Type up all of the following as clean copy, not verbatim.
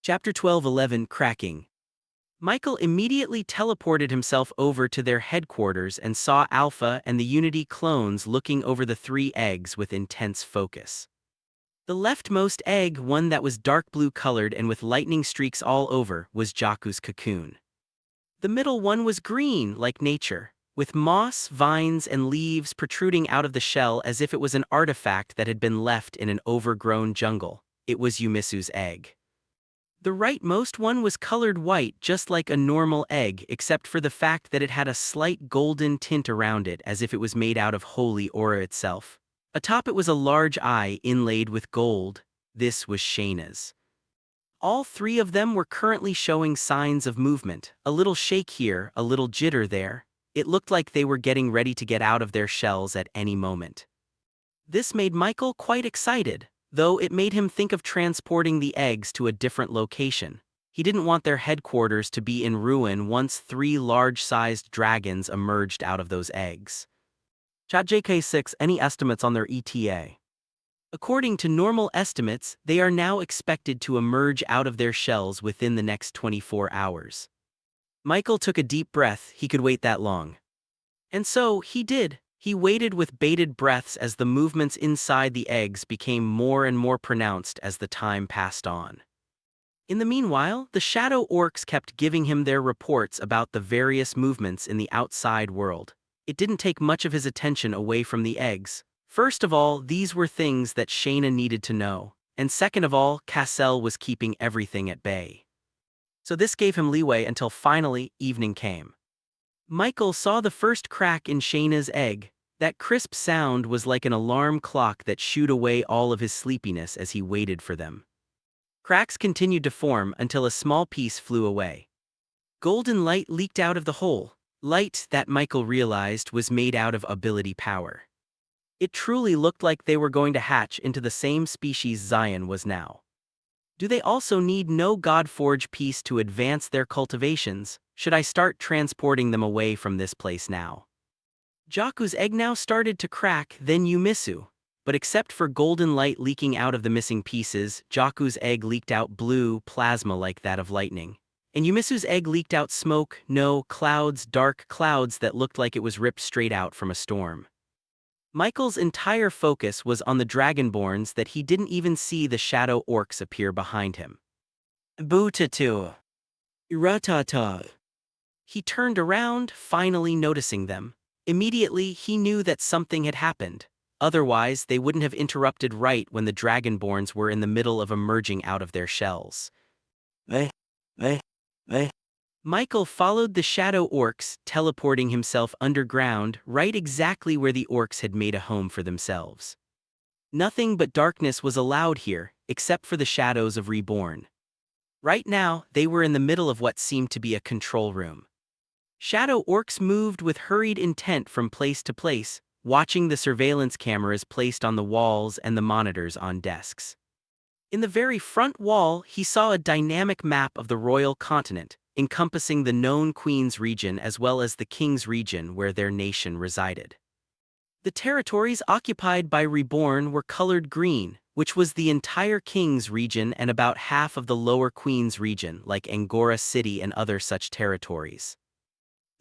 Chapter 12:11 Cracking. Michael immediately teleported himself over to their headquarters and saw Alpha and the Unity clones looking over the three eggs with intense focus. The leftmost egg, one that was dark blue colored and with lightning streaks all over, was Jakku's cocoon. The middle one was green, like nature, with moss, vines, and leaves protruding out of the shell as if it was an artifact that had been left in an overgrown jungle. It was Yumisu's egg. The rightmost one was colored white just like a normal egg, except for the fact that it had a slight golden tint around it as if it was made out of holy aura itself. Atop it was a large eye inlaid with gold. This was Shayna's. All three of them were currently showing signs of movement, a little shake here, a little jitter there. It looked like they were getting ready to get out of their shells at any moment. This made Michael quite excited, though it made him think of transporting the eggs to a different location. He didn't want their headquarters to be in ruin once three large-sized dragons emerged out of those eggs. ChatJK6, any estimates on their ETA? According to normal estimates, they are now expected to emerge out of their shells within the next 24 hours. Michael took a deep breath. He could wait that long. And so, he did. He waited with bated breaths as the movements inside the eggs became more and more pronounced as the time passed on. In the meanwhile, the shadow orcs kept giving him their reports about the various movements in the outside world. It didn't take much of his attention away from the eggs. First of all, these were things that Shayna needed to know, and second of all, Cassell was keeping everything at bay. So this gave him leeway until finally, evening came. Michael saw the first crack in Shayna's egg. That crisp sound was like an alarm clock that shooed away all of his sleepiness as he waited for them. Cracks continued to form until a small piece flew away. Golden light leaked out of the hole, light that Michael realized was made out of ability power. It truly looked like they were going to hatch into the same species Zion was now. Do they also need no Godforge piece to advance their cultivations? Should I start transporting them away from this place now? Jakku's egg now started to crack, then Yumisu. But except for golden light leaking out of the missing pieces, Jakku's egg leaked out blue plasma like that of lightning. And Yumisu's egg leaked out smoke, no, clouds, dark clouds that looked like it was ripped straight out from a storm. Michael's entire focus was on the dragonborns that he didn't even see the shadow orcs appear behind him. Bootatu. Iratata. He turned around, finally noticing them. Immediately, he knew that something had happened. Otherwise, they wouldn't have interrupted right when the dragonborns were in the middle of emerging out of their shells. Michael followed the shadow orcs, teleporting himself underground, right exactly where the orcs had made a home for themselves. Nothing but darkness was allowed here, except for the shadows of Reborn. Right now, they were in the middle of what seemed to be a control room. Shadow orcs moved with hurried intent from place to place, watching the surveillance cameras placed on the walls and the monitors on desks. In the very front wall, he saw a dynamic map of the royal continent, encompassing the known Queen's region as well as the King's region where their nation resided. The territories occupied by Reborn were colored green, which was the entire King's region and about half of the lower Queen's region, like Angora City and other such territories.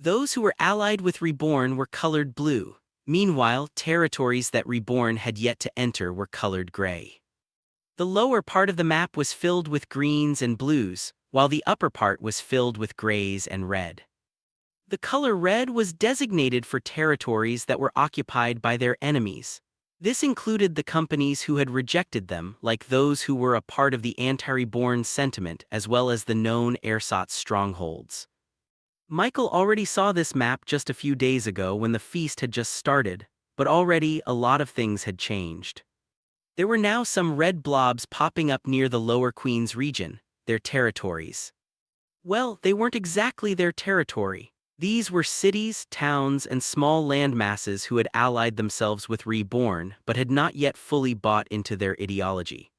Those who were allied with Reborn were colored blue. Meanwhile, territories that Reborn had yet to enter were colored gray. The lower part of the map was filled with greens and blues, while the upper part was filled with grays and red. The color red was designated for territories that were occupied by their enemies. This included the companies who had rejected them, like those who were a part of the anti-Reborn sentiment, as well as the known ersatz strongholds. Michael already saw this map just a few days ago when the feast had just started, but already a lot of things had changed. There were now some red blobs popping up near the lower Queen's region, their territories. Well, they weren't exactly their territory. These were cities, towns, and small landmasses who had allied themselves with Reborn but had not yet fully bought into their ideology.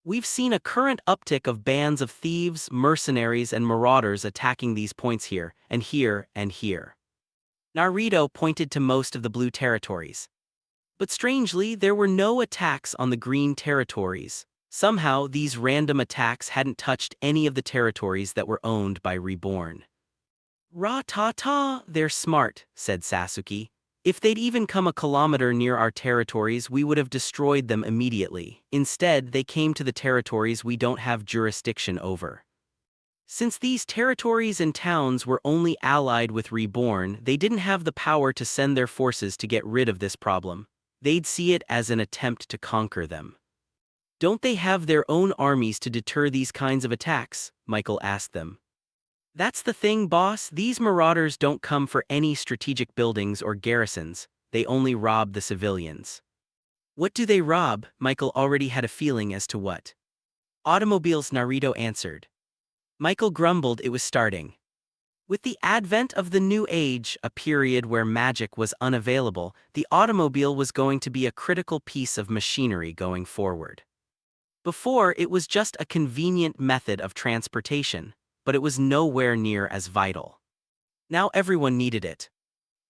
We've seen a current uptick of bands of thieves, mercenaries, and marauders attacking these points here, and here, and here. Naruto pointed to most of the blue territories. But strangely, there were no attacks on the green territories. Somehow, these random attacks hadn't touched any of the territories that were owned by Reborn. "Ra-ta-ta, they're smart," said Sasuke. "If they'd even come a kilometer near our territories, we would have destroyed them immediately. Instead, they came to the territories we don't have jurisdiction over." Since these territories and towns were only allied with Reborn, they didn't have the power to send their forces to get rid of this problem. They'd see it as an attempt to conquer them. "Don't they have their own armies to deter these kinds of attacks?" Michael asked them. "That's the thing, boss. These marauders don't come for any strategic buildings or garrisons. They only rob the civilians." "What do they rob?" Michael already had a feeling as to what. "Automobiles," Naruto answered. Michael grumbled it was starting. With the advent of the New Age, a period where magic was unavailable, the automobile was going to be a critical piece of machinery going forward. Before, it was just a convenient method of transportation, but it was nowhere near as vital. Now everyone needed it.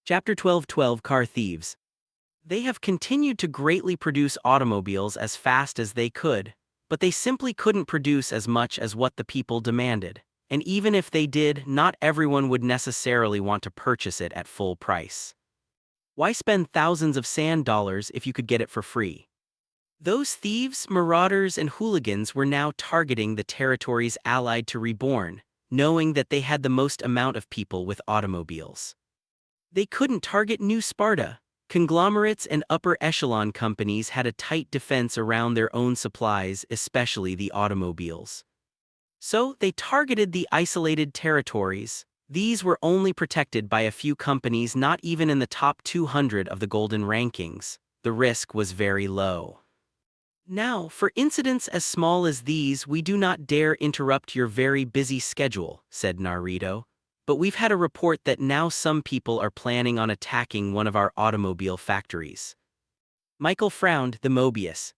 Chapter 12:12 Car Thieves. They have continued to greatly produce automobiles as fast as they could, but they simply couldn't produce as much as what the people demanded. And even if they did, not everyone would necessarily want to purchase it at full price. Why spend thousands of sand dollars if you could get it for free? Those thieves, marauders, and hooligans were now targeting the territories allied to Reborn, knowing that they had the most amount of people with automobiles. They couldn't target New Sparta. Conglomerates and upper echelon companies had a tight defense around their own supplies, especially the automobiles. So they targeted the isolated territories. These were only protected by a few companies, not even in the top 200 of the golden rankings. The risk was very low. "Now, for incidents as small as these, we do not dare interrupt your very busy schedule," said Naruto. "But we've had a report that now some people are planning on attacking one of our automobile factories." Michael frowned. The Mobius.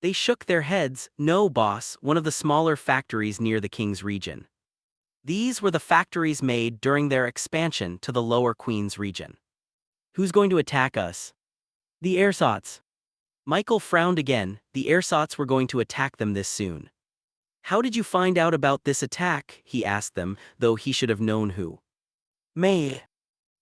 They shook their heads. "No, boss, one of the smaller factories near the King's region." These were the factories made during their expansion to the Lower Queen's region. "Who's going to attack us?" "The Ersatz." Michael frowned again. The Ersatz were going to attack them this soon. "How did you find out about this attack?" he asked them, though he should have known who. "May."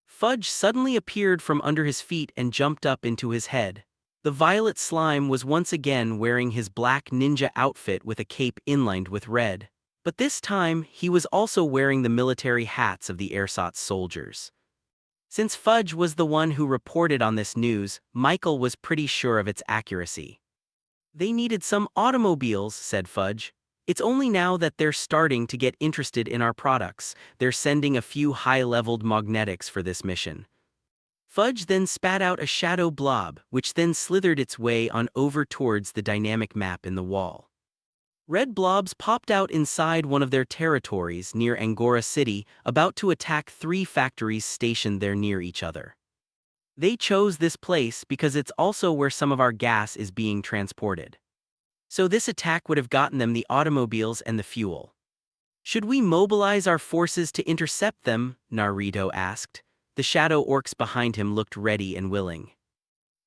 Fudge suddenly appeared from under his feet and jumped up into his head. The violet slime was once again wearing his black ninja outfit with a cape inlined with red. But this time, he was also wearing the military hats of the Ersatz soldiers. Since Fudge was the one who reported on this news, Michael was pretty sure of its accuracy. "They needed some automobiles," said Fudge. "It's only now that they're starting to get interested in our products. They're sending a few high-leveled magnetics for this mission." Fudge then spat out a shadow blob, which then slithered its way on over towards the dynamic map in the wall. Red blobs popped out inside one of their territories near Angora City, about to attack 3 factories stationed there near each other. They chose this place because it's also where some of our gas is being transported. So this attack would have gotten them the automobiles and the fuel. "Should we mobilize our forces to intercept them?" Naruto asked. The shadow orcs behind him looked ready and willing.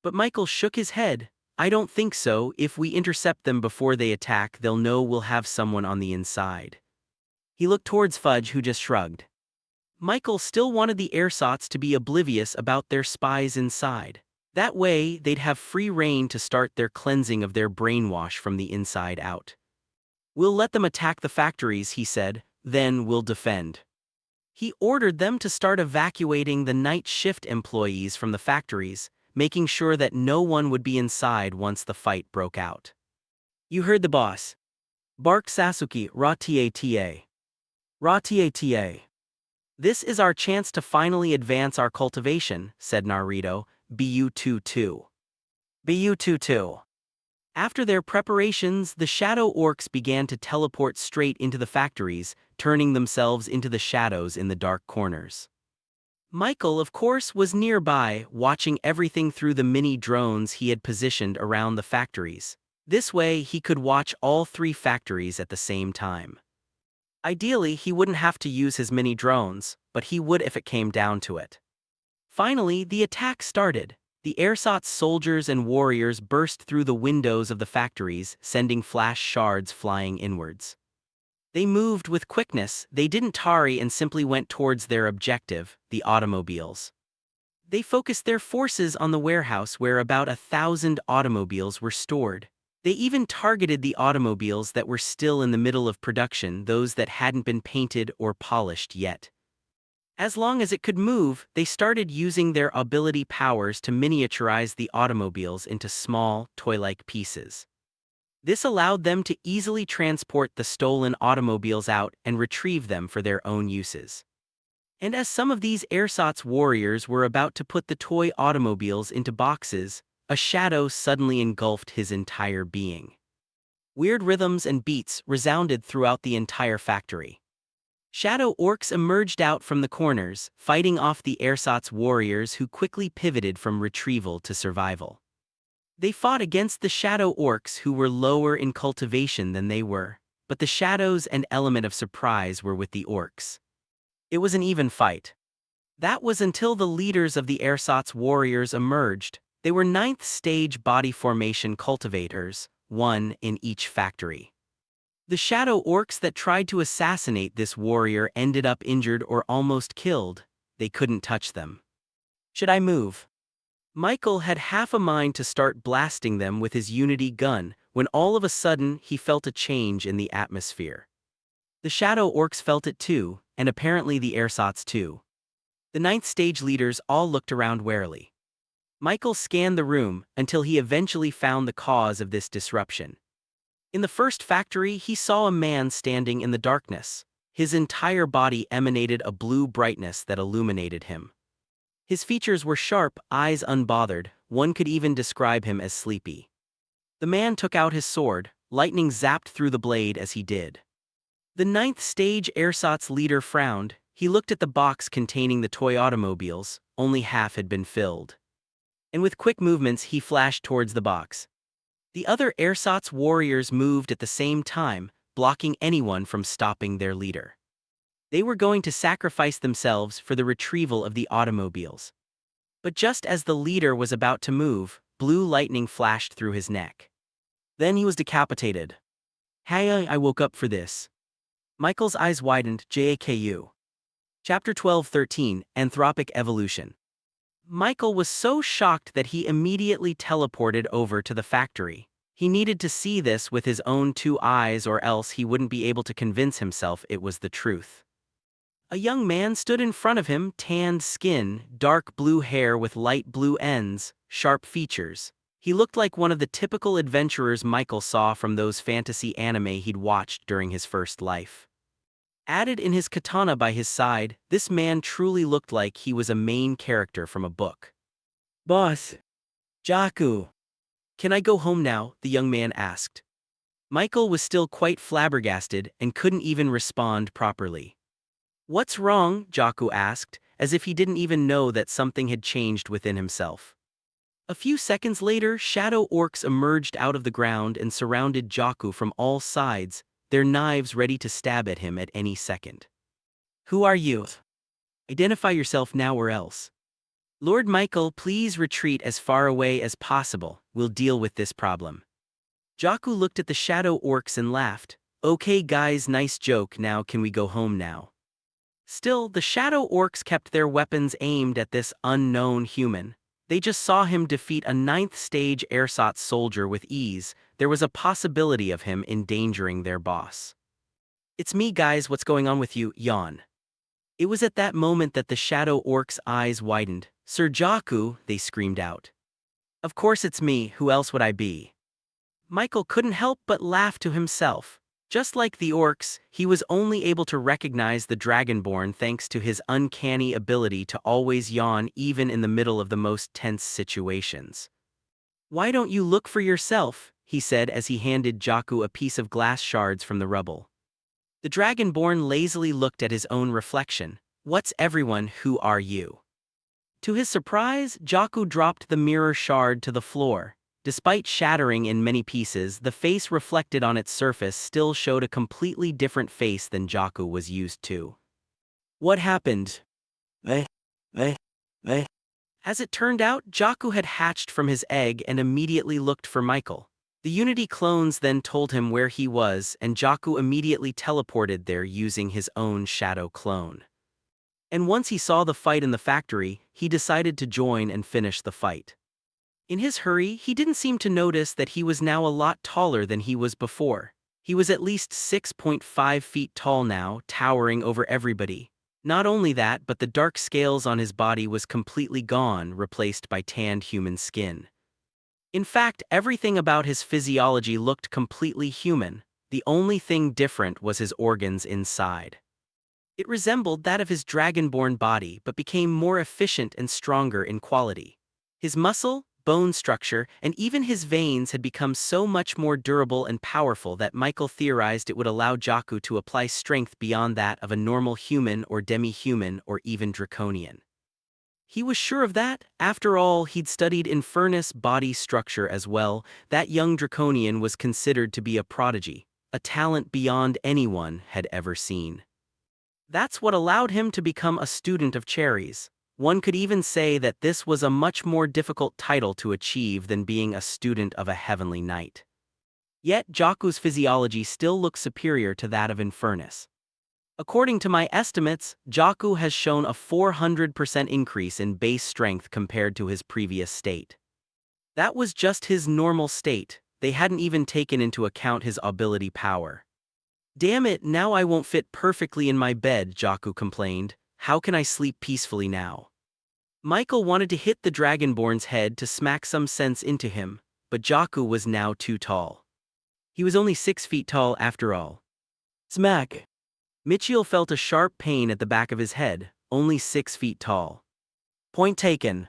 But Michael shook his head. "I don't think so. If we intercept them before they attack, they'll know we'll have someone on the inside." He looked towards Fudge, who just shrugged. Michael still wanted the Ersatz to be oblivious about their spies inside. That way, they'd have free rein to start their cleansing of their brainwash from the inside out. "We'll let them attack the factories," he said, "then we'll defend." He ordered them to start evacuating the night shift employees from the factories, making sure that no one would be inside once the fight broke out. "You heard the boss. Bark Sasuke, Ra-ta-ta. Ra-ta-ta. This is our chance to finally advance our cultivation," said Naruto. "Bu-tu-tu. Bu-tu-tu." After their preparations, the shadow orcs began to teleport straight into the factories, turning themselves into the shadows in the dark corners. Michael, of course, was nearby, watching everything through the mini drones he had positioned around the factories. This way, he could watch all 3 factories at the same time. Ideally, he wouldn't have to use his mini drones, but he would if it came down to it. Finally, the attack started. The ersatz soldiers and warriors burst through the windows of the factories, sending flash shards flying inwards. They moved with quickness, they didn't tarry and simply went towards their objective, the automobiles. They focused their forces on the warehouse where about 1,000 automobiles were stored. They even targeted the automobiles that were still in the middle of production, those that hadn't been painted or polished yet. As long as it could move, they started using their ability powers to miniaturize the automobiles into small, toy-like pieces. This allowed them to easily transport the stolen automobiles out and retrieve them for their own uses. And as some of these ersatz warriors were about to put the toy automobiles into boxes, a shadow suddenly engulfed his entire being. Weird rhythms and beats resounded throughout the entire factory. Shadow orcs emerged out from the corners, fighting off the ersatz warriors who quickly pivoted from retrieval to survival. They fought against the shadow orcs who were lower in cultivation than they were, but the shadows and element of surprise were with the orcs. It was an even fight. That was until the leaders of the ersatz warriors emerged. They were 9th stage body formation cultivators, one in each factory. The shadow orcs that tried to assassinate this warrior ended up injured or almost killed. They couldn't touch them. Should I move? Michael had half a mind to start blasting them with his Unity gun, when all of a sudden he felt a change in the atmosphere. The shadow orcs felt it too, and apparently the ersatz too. The 9th stage leaders all looked around warily. Michael scanned the room until he eventually found the cause of this disruption. In the first factory, he saw a man standing in the darkness. His entire body emanated a blue brightness that illuminated him. His features were sharp, eyes unbothered, one could even describe him as sleepy. The man took out his sword, lightning zapped through the blade as he did. The 9th stage ersatz leader frowned. He looked at the box containing the toy automobiles, only half had been filled. And with quick movements he flashed towards the box. The other ersatz warriors moved at the same time, blocking anyone from stopping their leader. They were going to sacrifice themselves for the retrieval of the automobiles. But just as the leader was about to move, blue lightning flashed through his neck. Then he was decapitated. Hey, I woke up for this. Michael's eyes widened, JAKU. Chapter 12-13, Anthropic Evolution. Michael was so shocked that he immediately teleported over to the factory. He needed to see this with his own 2 eyes or else he wouldn't be able to convince himself it was the truth. A young man stood in front of him, tanned skin, dark blue hair with light blue ends, sharp features. He looked like one of the typical adventurers Michael saw from those fantasy anime he'd watched during his first life. Added in his katana by his side, this man truly looked like he was a main character from a book. Boss. Jaku. Can I go home now? The young man asked. Michael was still quite flabbergasted and couldn't even respond properly. What's wrong? Jaku asked, as if he didn't even know that something had changed within himself. A few seconds later, shadow orcs emerged out of the ground and surrounded Jaku from all sides, their knives ready to stab at him at any second. Who are you? Identify yourself now or else. Lord Michael, please retreat as far away as possible. We'll deal with this problem. Jaku looked at the shadow orcs and laughed. Okay guys, nice joke, now can we go home now? Still, the shadow orcs kept their weapons aimed at this unknown human. They just saw him defeat a 9th stage ersatz soldier with ease. There was a possibility of him endangering their boss. It's me guys, what's going on with you? Yawn. It was at that moment that the shadow orcs' eyes widened. Sir Jaku, they screamed out. Of course it's me, who else would I be? Michael couldn't help but laugh to himself. Just like the orcs, he was only able to recognize the Dragonborn thanks to his uncanny ability to always yawn even in the middle of the most tense situations. Why don't you look for yourself? He said as he handed Jaku a piece of glass shards from the rubble. The Dragonborn lazily looked at his own reflection. What's everyone, who are you? To his surprise, Jaku dropped the mirror shard to the floor. Despite shattering in many pieces, the face reflected on its surface still showed a completely different face than Jaku was used to. What happened? As it turned out, Jaku had hatched from his egg and immediately looked for Michael. The Unity clones then told him where he was, and Jaku immediately teleported there using his own shadow clone. And once he saw the fight in the factory, he decided to join and finish the fight. In his hurry, he didn't seem to notice that he was now a lot taller than he was before. He was at least 6.5 feet tall now, towering over everybody. Not only that, but the dark scales on his body was completely gone, replaced by tanned human skin. In fact, everything about his physiology looked completely human. The only thing different was his organs inside. It resembled that of his dragonborn body but became more efficient and stronger in quality. His muscle, bone structure, and even his veins had become so much more durable and powerful that Michael theorized it would allow Jaku to apply strength beyond that of a normal human or demi-human or even draconian. He was sure of that. After all, he'd studied Infernus body structure as well. That young draconian was considered to be a prodigy, a talent beyond anyone had ever seen. That's what allowed him to become a student of cherries. One could even say that this was a much more difficult title to achieve than being a student of a heavenly knight. Yet Jaku's physiology still looks superior to that of Infernus. According to my estimates, Jaku has shown a 400% increase in base strength compared to his previous state. That was just his normal state. They hadn't even taken into account his ability power. Damn it, now I won't fit perfectly in my bed, Jaku complained. How can I sleep peacefully now? Michael wanted to hit the Dragonborn's head to smack some sense into him, but Jaku was now too tall. He was only 6 feet tall after all. Smack! Michiel felt a sharp pain at the back of his head, only 6 feet tall. Point taken.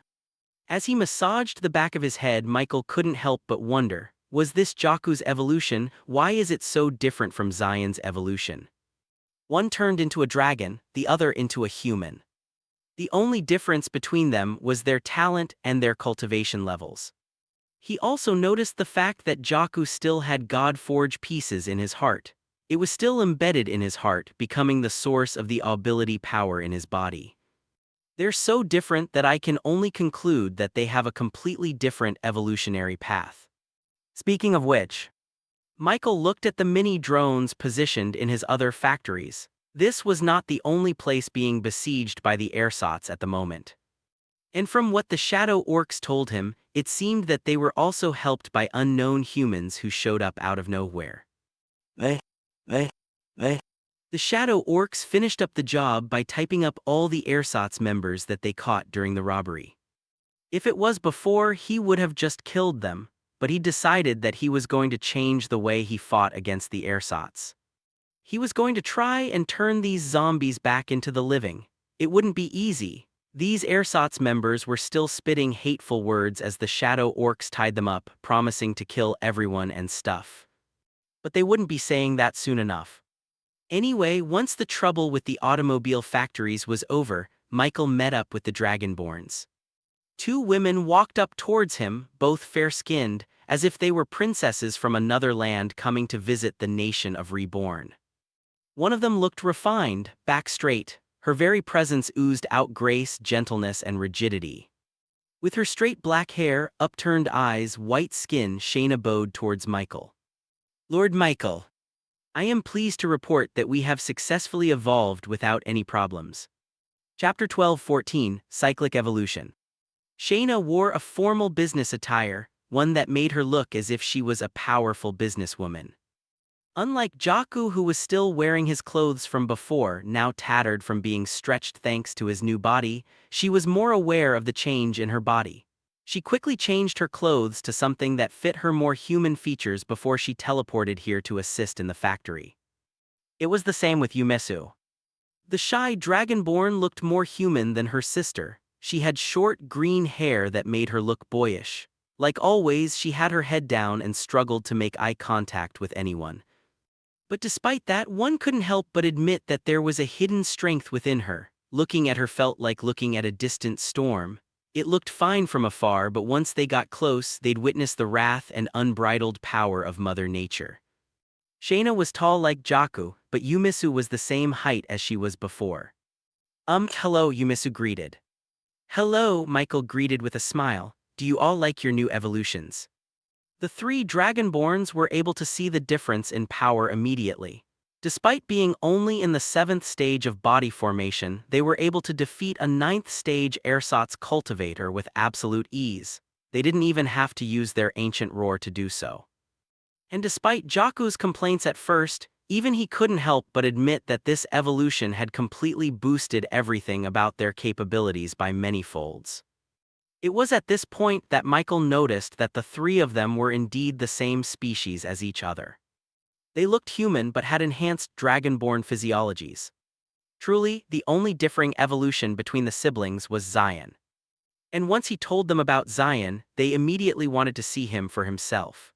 As he massaged the back of his head, Michael couldn't help but wonder, was this Jaku's evolution? Why is it so different from Zion's evolution? One turned into a dragon, the other into a human. The only difference between them was their talent and their cultivation levels. He also noticed the fact that Jaku still had God-forged pieces in his heart. It was still embedded in his heart, becoming the source of the ability power in his body. They're so different that I can only conclude that they have a completely different evolutionary path. Speaking of which, Michael looked at the mini drones positioned in his other factories. This was not the only place being besieged by the ersatz at the moment. And from what the Shadow Orcs told him, it seemed that they were also helped by unknown humans who showed up out of nowhere. The Shadow Orcs finished up the job by typing up all the ersatz members that they caught during the robbery. If it was before, he would have just killed them, but he decided that he was going to change the way he fought against the ersatz. He was going to try and turn these zombies back into the living. It wouldn't be easy. These ersatz members were still spitting hateful words as the Shadow Orcs tied them up, promising to kill everyone and stuff. But they wouldn't be saying that soon enough. Anyway, once the trouble with the automobile factories was over, Michael met up with the Dragonborns. 2 women walked up towards him, both fair-skinned, as if they were princesses from another land coming to visit the nation of Reborn. One of them looked refined, back straight. Her very presence oozed out grace, gentleness, and rigidity. With her straight black hair, upturned eyes, white skin, Shayna bowed towards Michael. Lord Michael, I am pleased to report that we have successfully evolved without any problems. Chapter 12-14, Cyclic Evolution. Shayna wore a formal business attire, one that made her look as if she was a powerful businesswoman. Unlike Jaku, who was still wearing his clothes from before, now tattered from being stretched thanks to his new body, she was more aware of the change in her body. She quickly changed her clothes to something that fit her more human features before she teleported here to assist in the factory. It was the same with Yumesu. The shy Dragonborn looked more human than her sister. She had short green hair that made her look boyish. Like always, she had her head down and struggled to make eye contact with anyone. But despite that, one couldn't help but admit that there was a hidden strength within her. Looking at her felt like looking at a distant storm. It looked fine from afar, but once they got close, they'd witness the wrath and unbridled power of Mother Nature. Shayna was tall like Jaku, but Yumisu was the same height as she was before. Hello, Yumisu greeted. Hello, Michael greeted with a smile. Do you all like your new evolutions? The three Dragonborns were able to see the difference in power immediately. Despite being only in the 7th stage of body formation, they were able to defeat a 9th stage ersatz cultivator with absolute ease. They didn't even have to use their ancient roar to do so. And despite Jakku's complaints at first, even he couldn't help but admit that this evolution had completely boosted everything about their capabilities by many folds. It was at this point that Michael noticed that the three of them were indeed the same species as each other. They looked human but had enhanced dragonborn physiologies. Truly, the only differing evolution between the siblings was Zion. And once he told them about Zion, they immediately wanted to see him for himself.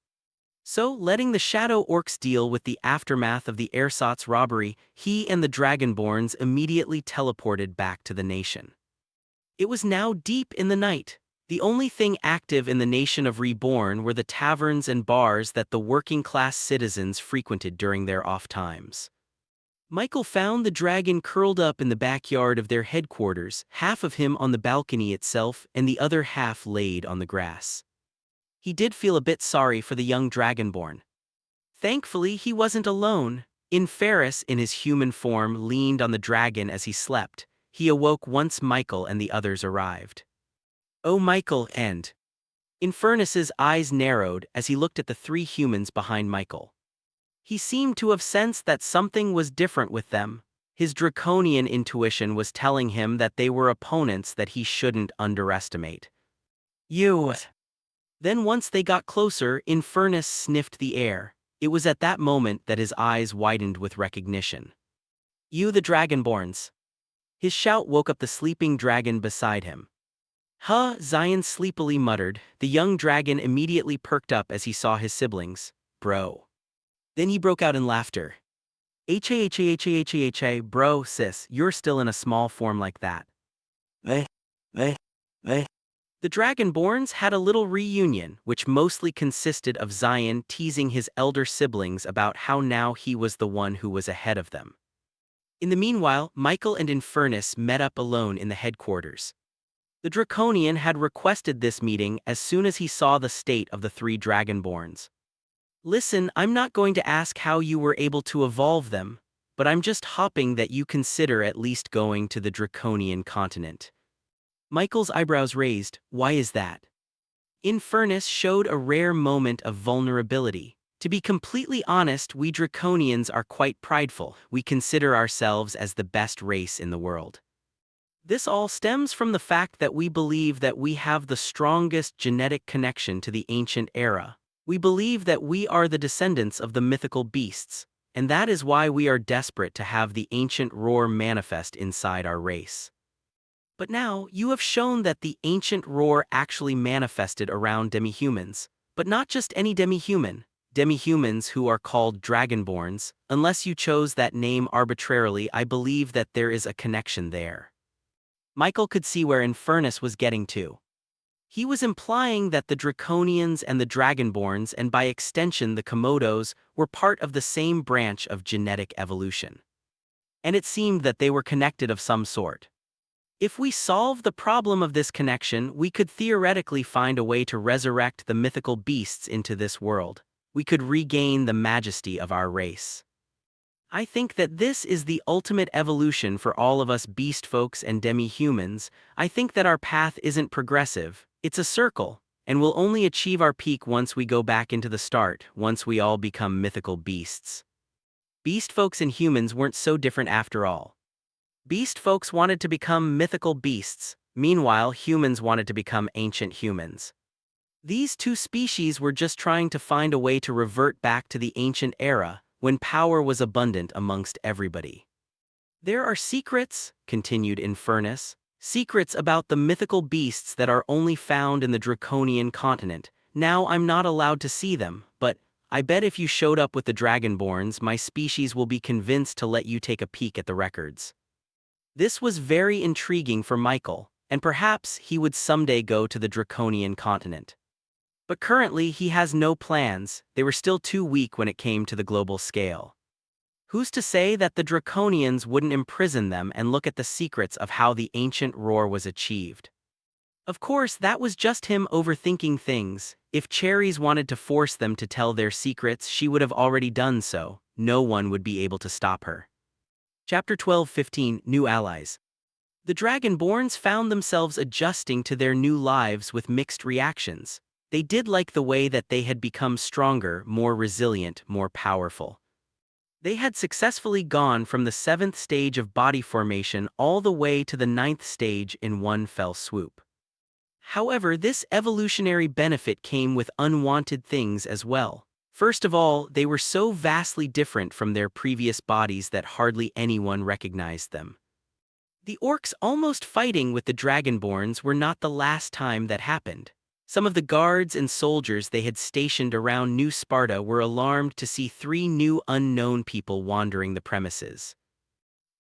So, letting the Shadow Orcs deal with the aftermath of the ersatz robbery, he and the Dragonborns immediately teleported back to the nation. It was now deep in the night. The only thing active in the nation of Reborn were the taverns and bars that the working-class citizens frequented during their off times. Michael found the dragon curled up in the backyard of their headquarters, half of him on the balcony itself and the other half laid on the grass. He did feel a bit sorry for the young dragonborn. Thankfully, he wasn't alone. Ferris, in his human form, leaned on the dragon as he slept. He awoke once Michael and the others arrived. "Oh, Michael," and Infernus's eyes narrowed as he looked at the three humans behind Michael. He seemed to have sensed that something was different with them. His draconian intuition was telling him that they were opponents that he shouldn't underestimate. "You." Then once they got closer, Infernus sniffed the air. It was at that moment that his eyes widened with recognition. "You the Dragonborns." His shout woke up the sleeping dragon beside him. "Huh," Zion sleepily muttered. The young dragon immediately perked up as he saw his siblings. "Bro." Then he broke out in laughter. "H-A-H-A-H-A-H-A-H-A, bro, sis, you're still in a small form like that." They. The Dragonborns had a little reunion, which mostly consisted of Zion teasing his elder siblings about how now he was the one who was ahead of them. In the meanwhile, Michael and Infernus met up alone in the headquarters. The Draconian had requested this meeting as soon as he saw the state of the three Dragonborns. "Listen, I'm not going to ask how you were able to evolve them, but I'm just hoping that you consider at least going to the Draconian continent." Michael's eyebrows raised. "Why is that?" Infernus showed a rare moment of vulnerability. "To be completely honest, we Draconians are quite prideful. We consider ourselves as the best race in the world. This all stems from the fact that we believe that we have the strongest genetic connection to the ancient era. We believe that we are the descendants of the mythical beasts, and that is why we are desperate to have the ancient roar manifest inside our race. But now, you have shown that the ancient roar actually manifested around demihumans, but not just any demihuman. Demihumans who are called Dragonborns. Unless you chose that name arbitrarily, I believe that there is a connection there." Michael could see where Infernus was getting to. He was implying that the Draconians and the Dragonborns, and by extension the Komodos, were part of the same branch of genetic evolution. And it seemed that they were connected of some sort. If we solve the problem of this connection, we could theoretically find a way to resurrect the mythical beasts into this world. We could regain the majesty of our race. I think that this is the ultimate evolution for all of us beast folks and demi-humans. I think that our path isn't progressive, it's a circle, and we'll only achieve our peak once we go back into the start, once we all become mythical beasts. Beast folks and humans weren't so different after all. Beast folks wanted to become mythical beasts, meanwhile humans wanted to become ancient humans. These two species were just trying to find a way to revert back to the ancient era, when power was abundant amongst everybody. "There are secrets," continued Infernus, "secrets about the mythical beasts that are only found in the Draconian continent. Now I'm not allowed to see them, but I bet if you showed up with the Dragonborns, my species will be convinced to let you take a peek at the records." This was very intriguing for Michael, and perhaps he would someday go to the Draconian continent. But currently he has no plans. They were still too weak when it came to the global scale. Who's to say that the Draconians wouldn't imprison them and look at the secrets of how the ancient roar was achieved? Of course, that was just him overthinking things. If Cherries wanted to force them to tell their secrets, she would have already done so. No one would be able to stop her. Chapter 12:15 New Allies. The Dragonborns found themselves adjusting to their new lives with mixed reactions. They did like the way that they had become stronger, more resilient, more powerful. They had successfully gone from the 7th stage of body formation all the way to the 9th stage in one fell swoop. However, this evolutionary benefit came with unwanted things as well. First of all, they were so vastly different from their previous bodies that hardly anyone recognized them. The orcs almost fighting with the Dragonborns were not the last time that happened. Some of the guards and soldiers they had stationed around New Sparta were alarmed to see 3 new unknown people wandering the premises.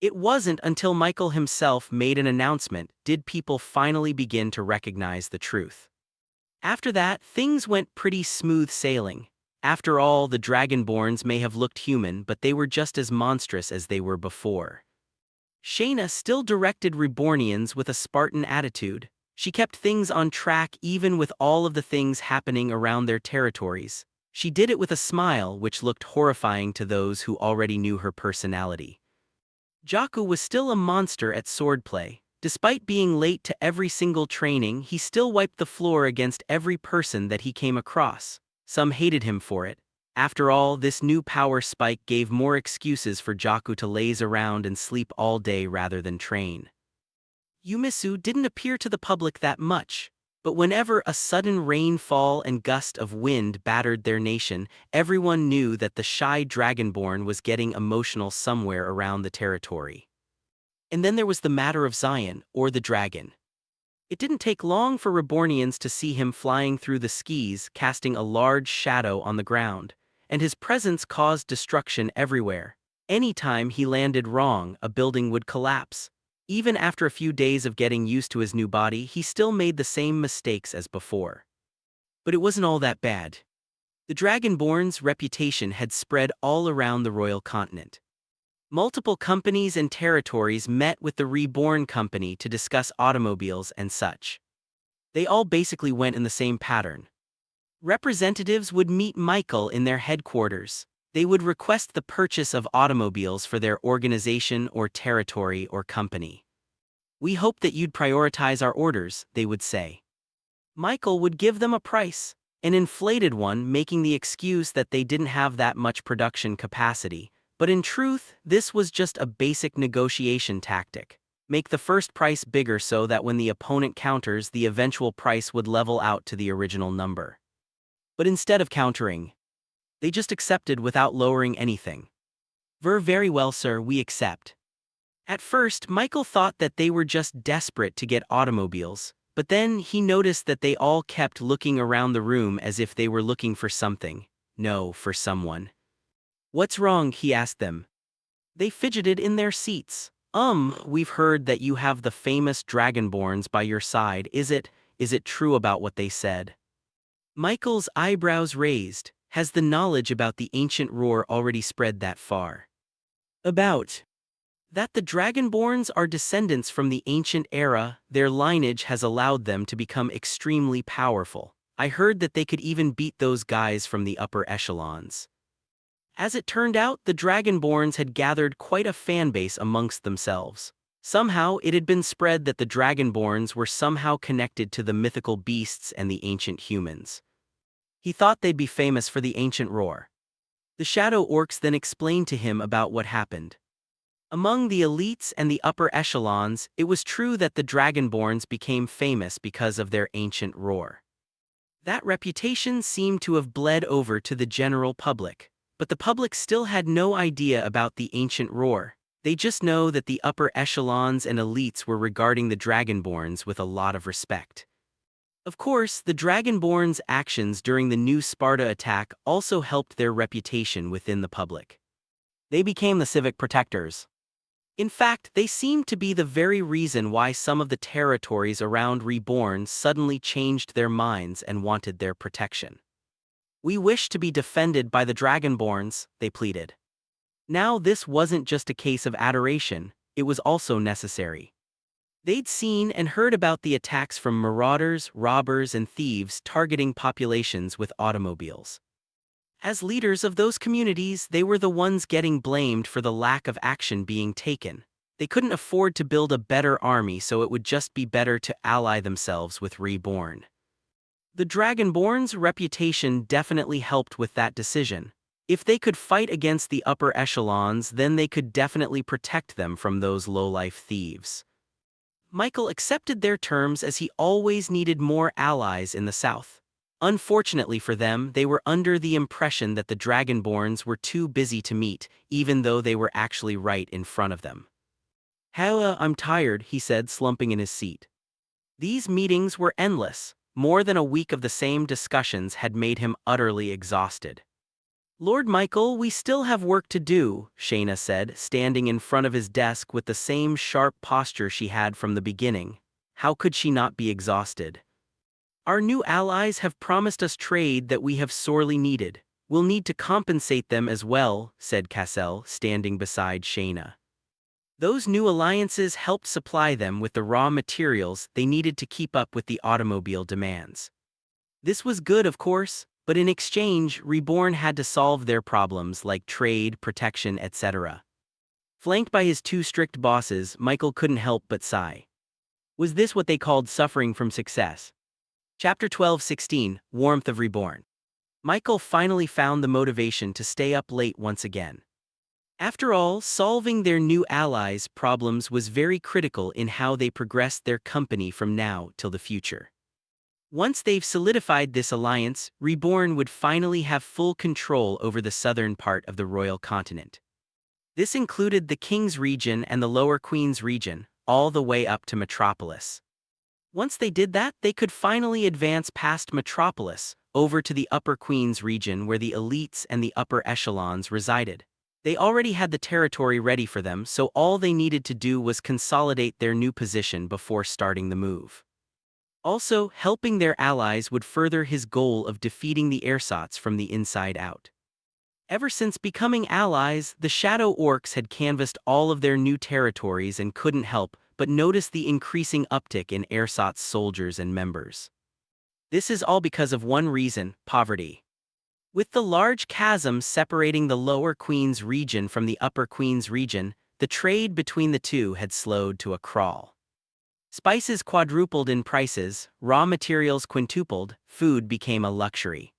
It wasn't until Michael himself made an announcement did people finally begin to recognize the truth. After that, things went pretty smooth sailing. After all, the Dragonborns may have looked human, but they were just as monstrous as they were before. Shayna still directed Rebornians with a Spartan attitude. She kept things on track even with all of the things happening around their territories. She did it with a smile which looked horrifying to those who already knew her personality. Jakku was still a monster at swordplay. Despite being late to every single training, he still wiped the floor against every person that he came across. Some hated him for it. After all, this new power spike gave more excuses for Jakku to laze around and sleep all day rather than train. Yumisu didn't appear to the public that much, but whenever a sudden rainfall and gust of wind battered their nation, everyone knew that the shy Dragonborn was getting emotional somewhere around the territory. And then there was the matter of Zion, or the dragon. It didn't take long for Rebornians to see him flying through the skies, casting a large shadow on the ground, and his presence caused destruction everywhere. Anytime he landed wrong, a building would collapse. Even after a few days of getting used to his new body, he still made the same mistakes as before. But it wasn't all that bad. The Dragonborn's reputation had spread all around the royal continent. Multiple companies and territories met with the Reborn Company to discuss automobiles and such. They all basically went in the same pattern. Representatives would meet Michael in their headquarters. They would request the purchase of automobiles for their organization or territory or company. "We hope that you'd prioritize our orders," they would say. Michael would give them a price, an inflated one, making the excuse that they didn't have that much production capacity. But in truth, this was just a basic negotiation tactic. Make the first price bigger so that when the opponent counters, the eventual price would level out to the original number. But instead of countering, they just accepted without lowering anything. Very well, sir, we accept." At first, Michael thought that they were just desperate to get automobiles, but then he noticed that they all kept looking around the room as if they were looking for something. No, for someone. "What's wrong?" he asked them. They fidgeted in their seats. We've heard that you have the famous Dragonborns by your side. Is it true about what they said?" Michael's eyebrows raised. Has the knowledge about the ancient roar already spread that far? About that the Dragonborns are descendants from the ancient era, their lineage has allowed them to become extremely powerful. I heard that they could even beat those guys from the upper echelons. As it turned out, the Dragonborns had gathered quite a fanbase amongst themselves. Somehow, it had been spread that the Dragonborns were somehow connected to the mythical beasts and the ancient humans. He thought they'd be famous for the ancient roar. The Shadow Orcs then explained to him about what happened. Among the elites and the upper echelons, it was true that the Dragonborns became famous because of their ancient roar. That reputation seemed to have bled over to the general public. But the public still had no idea about the ancient roar. They just know that the upper echelons and elites were regarding the Dragonborns with a lot of respect. Of course, the Dragonborns' actions during the New Sparta attack also helped their reputation within the public. They became the civic protectors. In fact, they seemed to be the very reason why some of the territories around Reborn suddenly changed their minds and wanted their protection. "We wish to be defended by the Dragonborns," they pleaded. Now this wasn't just a case of adoration, it was also necessary. They'd seen and heard about the attacks from marauders, robbers, and thieves targeting populations with automobiles. As leaders of those communities, they were the ones getting blamed for the lack of action being taken. They couldn't afford to build a better army, so it would just be better to ally themselves with Reborn. The Dragonborn's reputation definitely helped with that decision. If they could fight against the upper echelons, then they could definitely protect them from those low-life thieves. Michael accepted their terms as he always needed more allies in the south. Unfortunately for them, they were under the impression that the Dragonborns were too busy to meet, even though they were actually right in front of them. I'm tired," he said, slumping in his seat. These meetings were endless. More than a week of the same discussions had made him utterly exhausted. "Lord Michael, we still have work to do," Shayna said, standing in front of his desk with the same sharp posture she had from the beginning. How could she not be exhausted? "Our new allies have promised us trade that we have sorely needed. We'll need to compensate them as well," said Cassell, standing beside Shayna. Those new alliances helped supply them with the raw materials they needed to keep up with the automobile demands. This was good, of course, but in exchange, Reborn had to solve their problems like trade, protection, etc. Flanked by his two strict bosses, Michael couldn't help but sigh. Was this what they called suffering from success? Chapter 12:16, Warmth of Reborn. Michael finally found the motivation to stay up late once again. After all, solving their new allies' problems was very critical in how they progressed their company from now till the future. Once they've solidified this alliance, Reborn would finally have full control over the southern part of the royal continent. This included the King's region and the Lower Queen's region, all the way up to Metropolis. Once they did that, they could finally advance past Metropolis, over to the Upper Queen's region where the elites and the upper echelons resided. They already had the territory ready for them, so all they needed to do was consolidate their new position before starting the move. Also, helping their allies would further his goal of defeating the ersatz from the inside out. Ever since becoming allies, the Shadow Orcs had canvassed all of their new territories and couldn't help but notice the increasing uptick in ersatz soldiers and members. This is all because of one reason: poverty. With the large chasm separating the Lower Queen's region from the Upper Queen's region, the trade between the two had slowed to a crawl. Spices quadrupled in prices, raw materials quintupled, food became a luxury.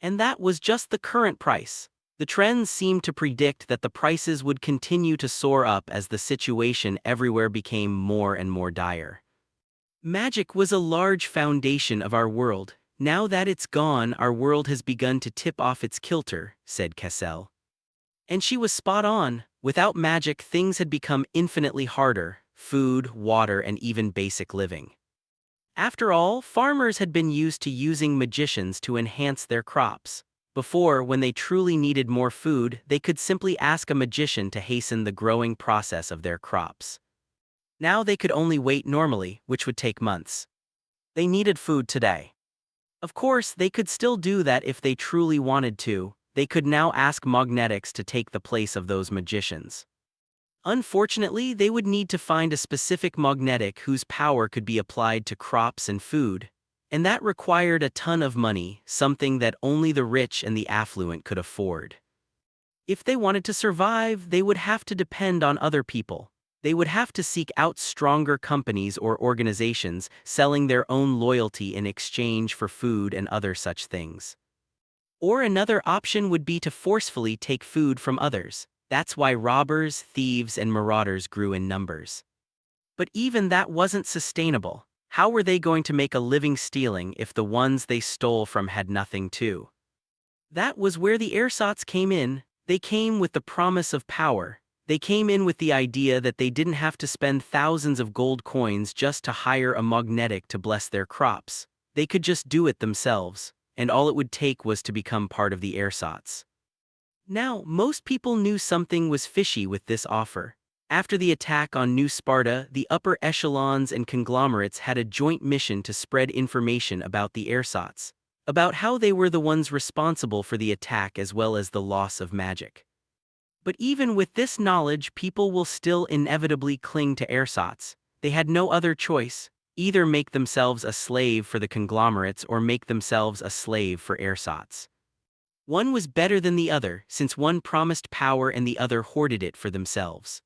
And that was just the current price. The trends seemed to predict that the prices would continue to soar up as the situation everywhere became more and more dire. Magic was a large foundation of our world. Now that it's gone, our world has begun to tip off its kilter, said Cassell. And she was spot on. Without magic, things had become infinitely harder: food, water, and even basic living. After all, farmers had been used to using magicians to enhance their crops. Before, when they truly needed more food, they could simply ask a magician to hasten the growing process of their crops. Now they could only wait normally, which would take months. They needed food today. Of course, they could still do that if they truly wanted to. They could now ask magnetics to take the place of those magicians. Unfortunately, they would need to find a specific magnetic whose power could be applied to crops and food, and that required a ton of money, something that only the rich and the affluent could afford. If they wanted to survive, they would have to depend on other people. They would have to seek out stronger companies or organizations, selling their own loyalty in exchange for food and other such things. Or another option would be to forcefully take food from others. That's why robbers, thieves, and marauders grew in numbers. But even that wasn't sustainable. How were they going to make a living stealing if the ones they stole from had nothing too? That was where the ersatz came in. They came with the promise of power. They came in with the idea that they didn't have to spend thousands of gold coins just to hire a magnetic to bless their crops. They could just do it themselves, and all it would take was to become part of the ersatz. Now, most people knew something was fishy with this offer. After the attack on New Sparta, the upper echelons and conglomerates had a joint mission to spread information about the ersatz, about how they were the ones responsible for the attack as well as the loss of magic. But even with this knowledge, people will still inevitably cling to ersatz. They had no other choice: either make themselves a slave for the conglomerates or make themselves a slave for ersatz. One was better than the other, since one promised power and the other hoarded it for themselves.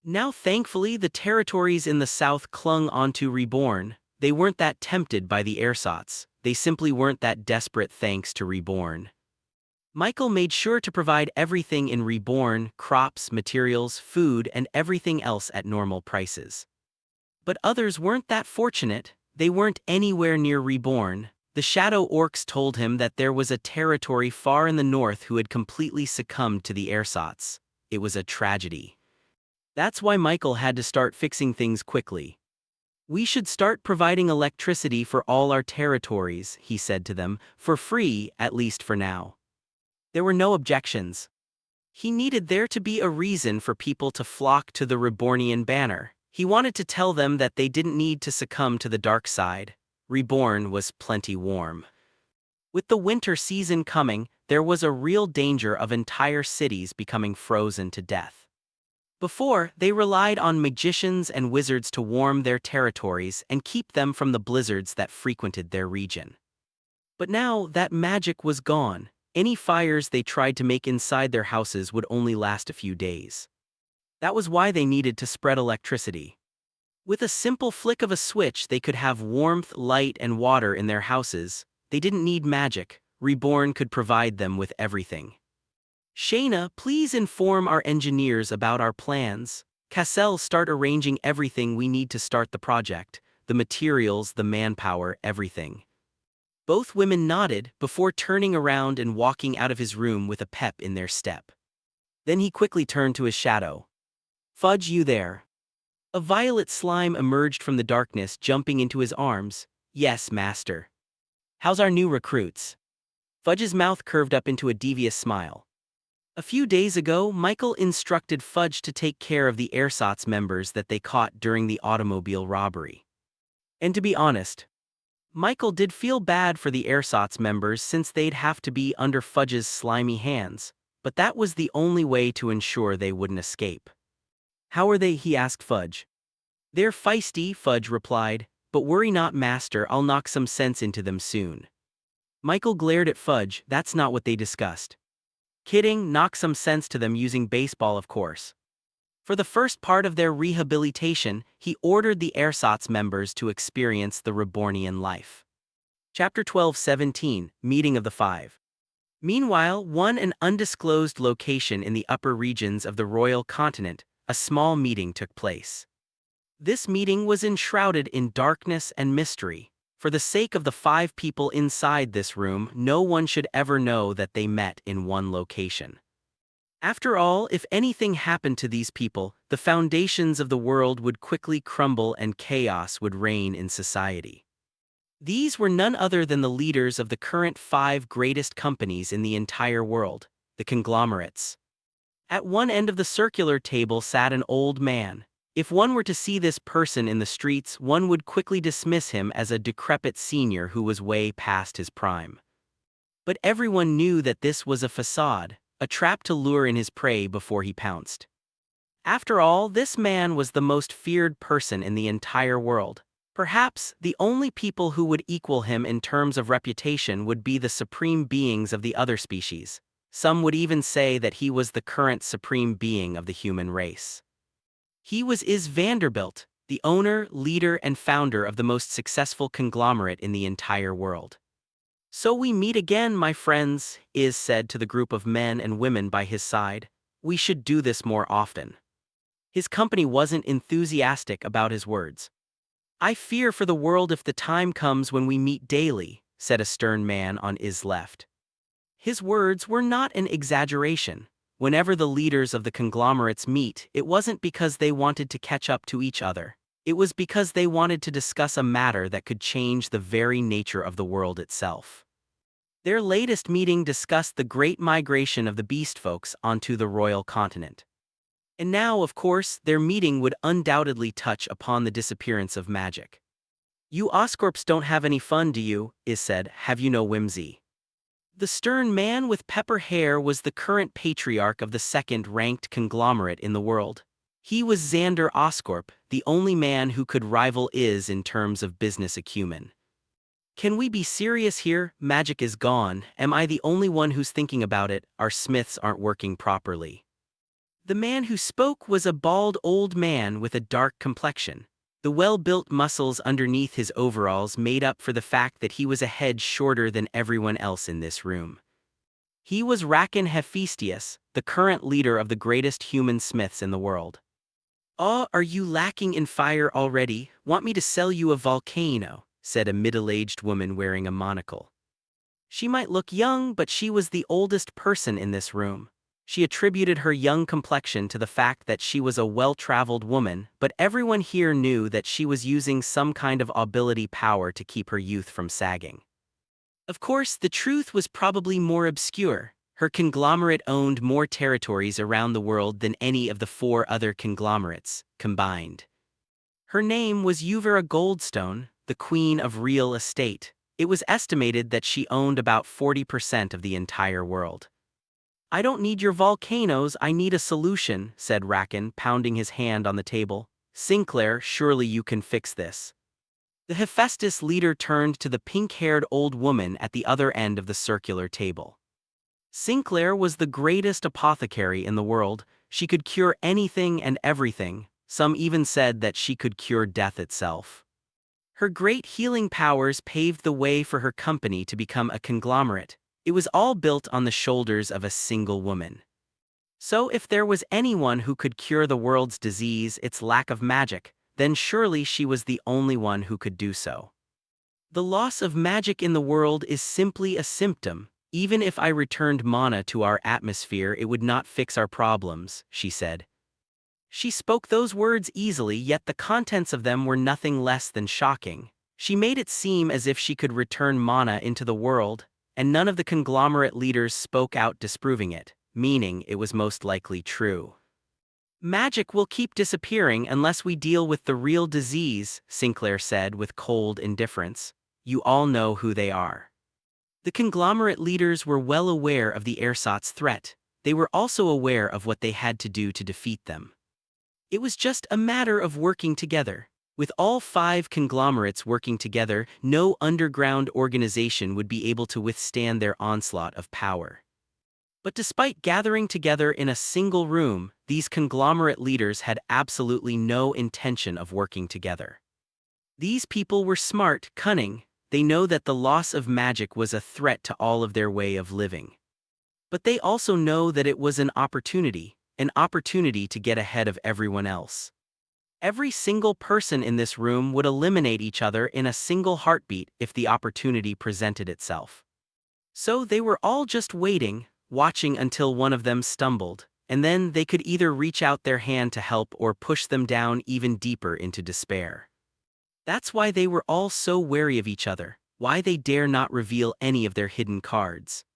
Now thankfully the territories in the south clung onto Reborn. They weren't that tempted by the ersatz, they simply weren't that desperate thanks to Reborn. Michael made sure to provide everything in Reborn: crops, materials, food, and everything else at normal prices. But others weren't that fortunate. They weren't anywhere near Reborn. The Shadow Orcs told him that there was a territory far in the north who had completely succumbed to the ersatz. It was a tragedy. That's why Michael had to start fixing things quickly. "We should start providing electricity for all our territories," he said to them, "for free, at least for now." There were no objections. He needed there to be a reason for people to flock to the Rebornian banner. He wanted to tell them that they didn't need to succumb to the dark side. Reborn was plenty warm. With the winter season coming, there was a real danger of entire cities becoming frozen to death. Before, they relied on magicians and wizards to warm their territories and keep them from the blizzards that frequented their region. But now that magic was gone. Any fires they tried to make inside their houses would only last a few days. That was why they needed to spread electricity. With a simple flick of a switch, they could have warmth, light, and water in their houses. They didn't need magic. Reborn could provide them with everything. "Shayna, please inform our engineers about our plans. Cassell, start arranging everything we need to start the project. The materials, the manpower, everything." Both women nodded before turning around and walking out of his room with a pep in their step. Then he quickly turned to his shadow. "Fudge, you there?" A violet slime emerged from the darkness, jumping into his arms. "Yes, master." "How's our new recruits?" Fudge's mouth curved up into a devious smile. A few days ago, Michael instructed Fudge to take care of the ersatz members that they caught during the automobile robbery. And to be honest, Michael did feel bad for the ersatz members since they'd have to be under Fudge's slimy hands, but that was the only way to ensure they wouldn't escape. "How are they?" he asked Fudge. "They're feisty," Fudge replied, "but worry not, master, I'll knock some sense into them soon." Michael glared at Fudge. "That's not what they discussed." "Kidding, knock some sense to them using baseball, of course." For the first part of their rehabilitation, he ordered the ersatz members to experience the Rebornian life. Chapter 12:17, Meeting of the Five. Meanwhile, an undisclosed location in the upper regions of the royal continent, a small meeting took place. This meeting was enshrouded in darkness and mystery. For the sake of the 5 people inside this room, no one should ever know that they met in one location. After all, if anything happened to these people, the foundations of the world would quickly crumble and chaos would reign in society. These were none other than the leaders of the current 5 greatest companies in the entire world, the conglomerates. At one end of the circular table sat an old man. If one were to see this person in the streets, one would quickly dismiss him as a decrepit senior who was way past his prime. But everyone knew that this was a facade, a trap to lure in his prey before he pounced. After all, this man was the most feared person in the entire world. Perhaps the only people who would equal him in terms of reputation would be the supreme beings of the other species. Some would even say that he was the current supreme being of the human race. He was Is Vanderbilt, the owner, leader, and founder of the most successful conglomerate in the entire world. "So we meet again, my friends," Is said to the group of men and women by his side. "We should do this more often." His company wasn't enthusiastic about his words. "I fear for the world if the time comes when we meet daily," said a stern man on Is' left. His words were not an exaggeration. Whenever the leaders of the conglomerates meet, it wasn't because they wanted to catch up to each other. It was because they wanted to discuss a matter that could change the very nature of the world itself. Their latest meeting discussed the great migration of the beast folks onto the royal continent. And now, of course, their meeting would undoubtedly touch upon the disappearance of magic. "You Oscorps don't have any fun, do you?" Is said. "Have you no whimsy?" The stern man with pepper hair was the current patriarch of the second-ranked conglomerate in the world. He was Xander Oscorp, the only man who could rival Iz in terms of business acumen. Can we be serious here? Magic is gone. Am I the only one who's thinking about it? Our smiths aren't working properly. The man who spoke was a bald old man with a dark complexion. The well-built muscles underneath his overalls made up for the fact that he was a head shorter than everyone else in this room. He was Rakan Hephaestus, the current leader of the greatest human smiths in the world. "Oh, are you lacking in fire already? Want me to sell you a volcano?" said a middle-aged woman wearing a monocle. She might look young, but she was the oldest person in this room. She attributed her young complexion to the fact that she was a well-traveled woman, but everyone here knew that she was using some kind of ability power to keep her youth from sagging. Of course, the truth was probably more obscure. Her conglomerate owned more territories around the world than any of the 4 other conglomerates combined. Her name was Uvera Goldstone, the queen of real estate. It was estimated that she owned about 40% of the entire world. "I don't need your volcanoes, I need a solution," said Rakan, pounding his hand on the table. "Sinclair, surely you can fix this." The Hephaestus leader turned to the pink-haired old woman at the other end of the circular table. Sinclair was the greatest apothecary in the world. She could cure anything and everything. Some even said that she could cure death itself. Her great healing powers paved the way for her company to become a conglomerate. It was all built on the shoulders of a single woman. So if there was anyone who could cure the world's disease, its lack of magic, then surely she was the only one who could do so. "The loss of magic in the world is simply a symptom. Even if I returned mana to our atmosphere, it would not fix our problems," she said. She spoke those words easily, yet the contents of them were nothing less than shocking. She made it seem as if she could return mana into the world, and none of the conglomerate leaders spoke out disproving it, meaning it was most likely true. "Magic will keep disappearing unless we deal with the real disease," Sinclair said with cold indifference. "You all know who they are." The conglomerate leaders were well aware of the ersatz threat. They were also aware of what they had to do to defeat them. It was just a matter of working together. With all 5 conglomerates working together, no underground organization would be able to withstand their onslaught of power. But despite gathering together in a single room, these conglomerate leaders had absolutely no intention of working together. These people were smart, cunning. They know that the loss of magic was a threat to all of their way of living. But they also know that it was an opportunity to get ahead of everyone else. Every single person in this room would eliminate each other in a single heartbeat if the opportunity presented itself. So they were all just waiting, watching until one of them stumbled, and then they could either reach out their hand to help or push them down even deeper into despair. That's why they were all so wary of each other, why they dare not reveal any of their hidden cards.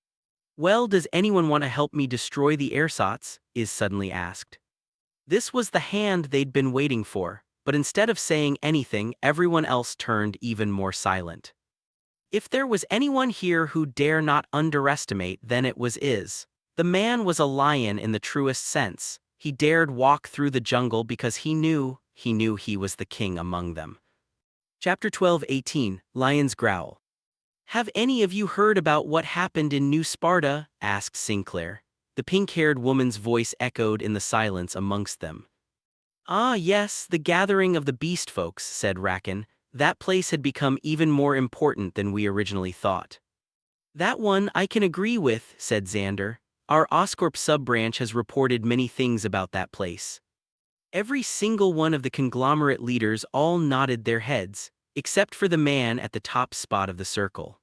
"Well, does anyone want to help me destroy the ersatz?" Iz suddenly asked. This was the hand they'd been waiting for, but instead of saying anything, everyone else turned even more silent. If there was anyone here who dare not underestimate, then it was Iz. The man was a lion in the truest sense. He dared walk through the jungle because he knew he was the king among them. Chapter 12:18, Lion's Growl. "Have any of you heard about what happened in New Sparta?" asked Sinclair. The pink-haired woman's voice echoed in the silence amongst them. "Ah yes, the gathering of the beast folks," said Rakan. "That place had become even more important than we originally thought." "That one I can agree with," said Xander. "Our Oscorp sub-branch has reported many things about that place." Every single one of the conglomerate leaders all nodded their heads, except for the man at the top spot of the circle.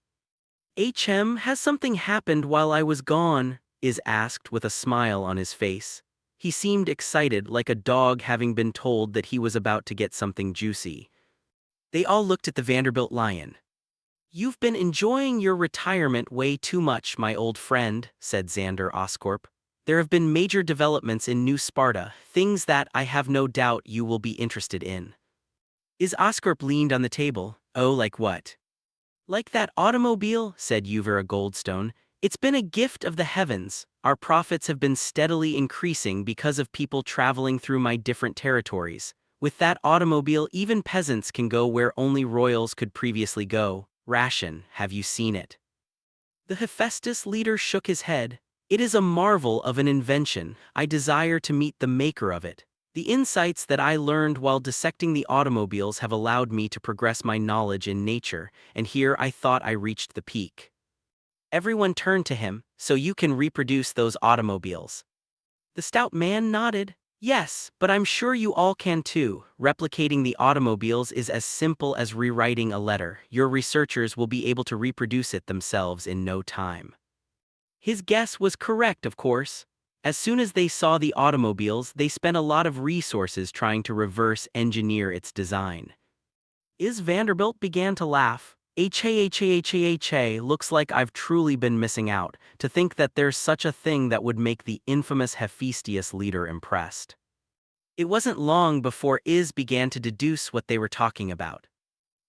Has something happened while I was gone?" Iz asked with a smile on his face. He seemed excited, like a dog having been told that he was about to get something juicy. They all looked at the Vanderbilt lion. "You've been enjoying your retirement way too much, my old friend," said Xander Oscorp. "There have been major developments in New Sparta, things that I have no doubt you will be interested in." Iz Oscorp leaned on the table. "Oh, like what?" "Like that automobile," said Uvera Goldstone. It's been a gift of the heavens. Our profits have been steadily increasing because of people traveling through my different territories. With that automobile, even peasants can go where only royals could previously go. Ration, have you seen it? The Hephaestus leader shook his head. It is a marvel of an invention. I desire to meet the maker of it. The insights that I learned while dissecting the automobiles have allowed me to progress my knowledge in nature, and here I thought I reached the peak. Everyone turned to him. So you can reproduce those automobiles? The stout man nodded. Yes, but I'm sure you all can too. Replicating the automobiles is as simple as rewriting a letter. Your researchers will be able to reproduce it themselves in no time. His guess was correct, of course. As soon as they saw the automobiles, they spent a lot of resources trying to reverse engineer its design. Vanderbilt began to laugh. Looks like I've truly been missing out. To think that there's such a thing that would make the infamous Hephaestus leader impressed. It wasn't long before began to deduce what they were talking about.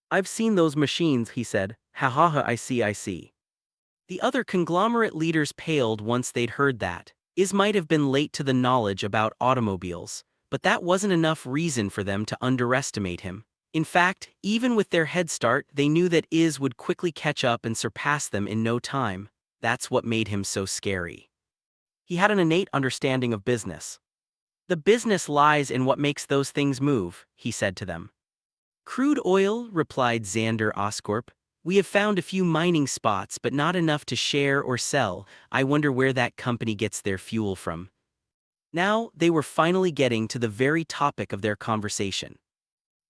I've seen those machines, he said. Ha ha ha, I see. The other conglomerate leaders paled once they'd heard that. Might have been late to the knowledge about automobiles, but that wasn't enough reason for them to underestimate him. In fact, even with their head start, they knew that would quickly catch up and surpass them in no time. That's what made him so scary. He had an innate understanding of business. The business lies in what makes those things move, he said to them. Crude oil, replied Xander Oscorp. We have found a few mining spots, but not enough to share or sell. I wonder where that company gets their fuel from. Now, they were finally getting to the very topic of their conversation.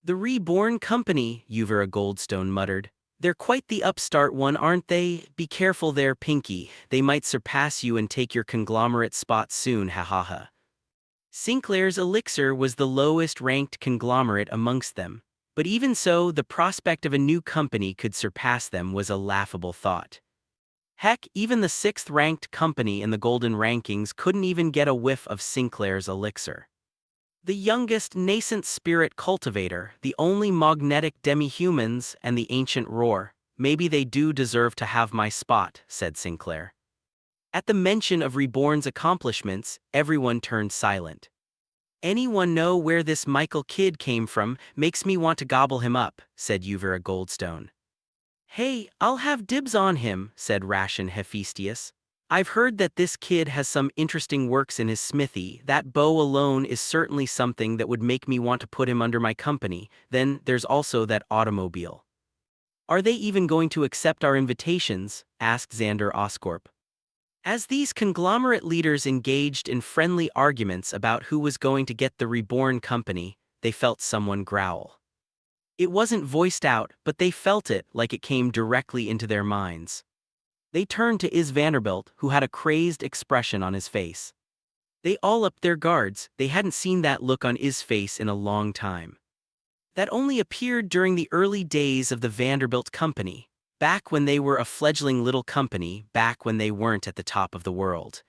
The Reborn Company, Uvera Goldstone muttered. They're quite the upstart one, aren't they? Be careful there, Pinky. They might surpass you and take your conglomerate spot soon, ha ha ha. Sinclair's Elixir was the lowest-ranked conglomerate amongst them. But even so, the prospect of a new company could surpass them was a laughable thought. Heck, even the sixth-ranked company in the Golden Rankings couldn't even get a whiff of Sinclair's Elixir. The youngest nascent spirit cultivator, the only magnetic demi-humans, and the ancient roar. Maybe they do deserve to have my spot, said Sinclair. At the mention of Reborn's accomplishments, everyone turned silent. Anyone know where this Michael kid came from? Makes me want to gobble him up, said Uvera Goldstone. Hey, I'll have dibs on him, said Ration Hephaestus. I've heard that this kid has some interesting works in his smithy. That bow alone is certainly something that would make me want to put him under my company. Then there's also that automobile. Are they even going to accept our invitations? Asked Xander Oscorp. As these conglomerate leaders engaged in friendly arguments about who was going to get the Reborn Company, they felt someone growl. It wasn't voiced out, but they felt it like it came directly into their minds. They turned to Vanderbilt, who had a crazed expression on his face. They all upped their guards. They hadn't seen that look on his face in a long time. That only appeared during the early days of the Vanderbilt Company, back when they were a fledgling little company, back when they weren't at the top of the world.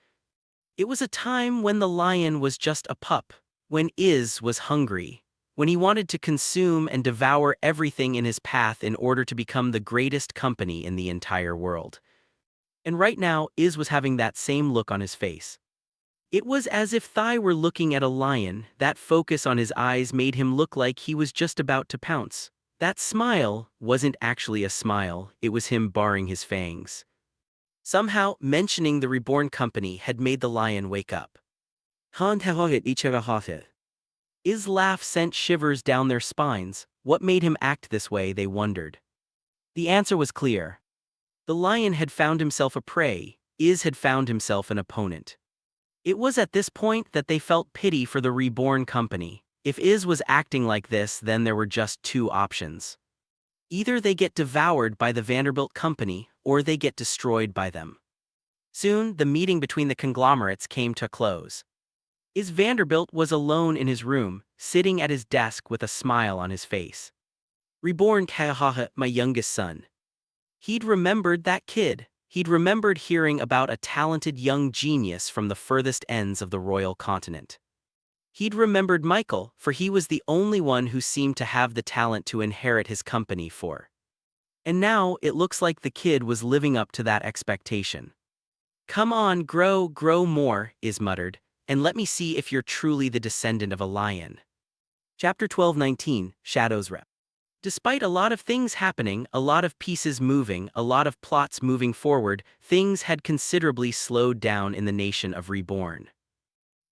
It was a time when the lion was just a pup, when was hungry, when he wanted to consume and devour everything in his path in order to become the greatest company in the entire world. And right now, was having that same look on his face. It was as if Thigh were looking at a lion. That focus on his eyes made him look like he was just about to pounce. That smile wasn't actually a smile, it was him baring his fangs. Somehow, mentioning the Reborn Company had made the lion wake up. His laugh sent shivers down their spines. What made him act this way, they wondered. The answer was clear. The lion had found himself a prey, had found himself an opponent. It was at this point that they felt pity for the Reborn Company. If was acting like this, then there were just two options. Either they get devoured by the Vanderbilt Company, or they get destroyed by them. Soon, the meeting between the conglomerates came to a close. Vanderbilt was alone in his room, sitting at his desk with a smile on his face. Reborn, my youngest son. He'd remembered that kid. He'd remembered hearing about a talented young genius from the furthest ends of the royal continent. He'd remembered Michael, for he was the only one who seemed to have the talent to inherit his company for. And now, it looks like the kid was living up to that expectation. "Come on, grow more," is muttered, "and let me see if you're truly the descendant of a lion." Chapter 12:19, Shadows Rep. Despite a lot of things happening, a lot of pieces moving, a lot of plots moving forward, things had considerably slowed down in the nation of Reborn.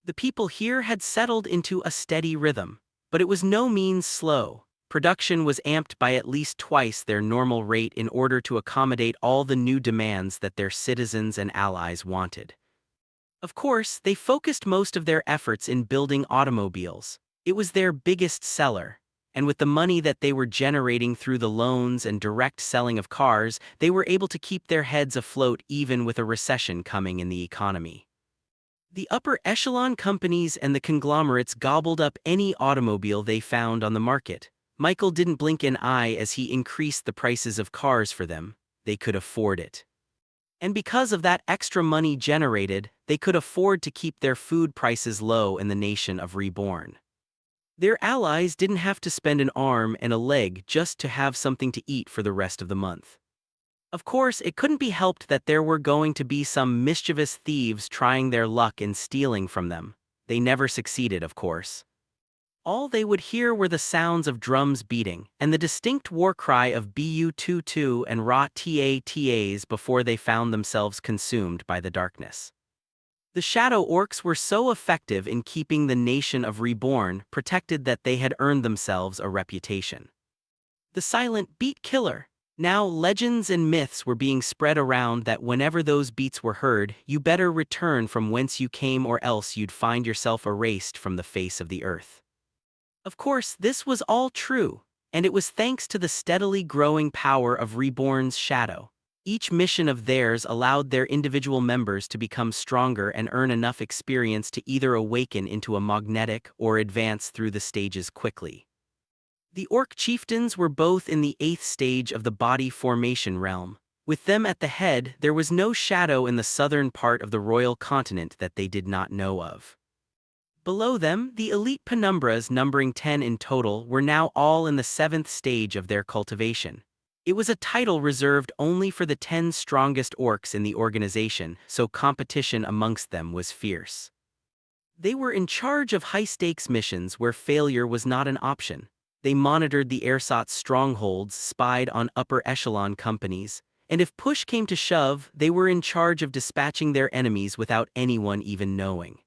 The people here had settled into a steady rhythm, but it was no means slow. Production was amped by at least twice their normal rate in order to accommodate all the new demands that their citizens and allies wanted. Of course, they focused most of their efforts in building automobiles. It was their biggest seller, and with the money that they were generating through the loans and direct selling of cars, they were able to keep their heads afloat even with a recession coming in the economy. The upper echelon companies and the conglomerates gobbled up any automobile they found on the market. Michael didn't blink an eye as he increased the prices of cars for them. They could afford it. And because of that extra money generated, they could afford to keep their food prices low in the nation of Reborn. Their allies didn't have to spend an arm and a leg just to have something to eat for the rest of the month. Of course, it couldn't be helped that there were going to be some mischievous thieves trying their luck in stealing from them. They never succeeded, of course. All they would hear were the sounds of drums beating and the distinct war cry of Bu-22 and Ra-Tas before they found themselves consumed by the darkness. The Shadow Orcs were so effective in keeping the nation of Reborn protected that they had earned themselves a reputation. The silent beat killer. Now legends and myths were being spread around that whenever those beats were heard, you better return from whence you came or else you'd find yourself erased from the face of the earth. Of course, this was all true, and it was thanks to the steadily growing power of Reborn's shadow. Each mission of theirs allowed their individual members to become stronger and earn enough experience to either awaken into a magnetic or advance through the stages quickly. The Orc chieftains were both in the 8th stage of the body formation realm. With them at the head, there was no shadow in the southern part of the royal continent that they did not know of. Below them, the elite penumbras, numbering 10 in total, were now all in the 7th stage of their cultivation. It was a title reserved only for the 10 strongest orcs in the organization, so competition amongst them was fierce. They were in charge of high-stakes missions where failure was not an option. They monitored the ersatz strongholds, spied on upper echelon companies, and if push came to shove, they were in charge of dispatching their enemies without anyone even knowing.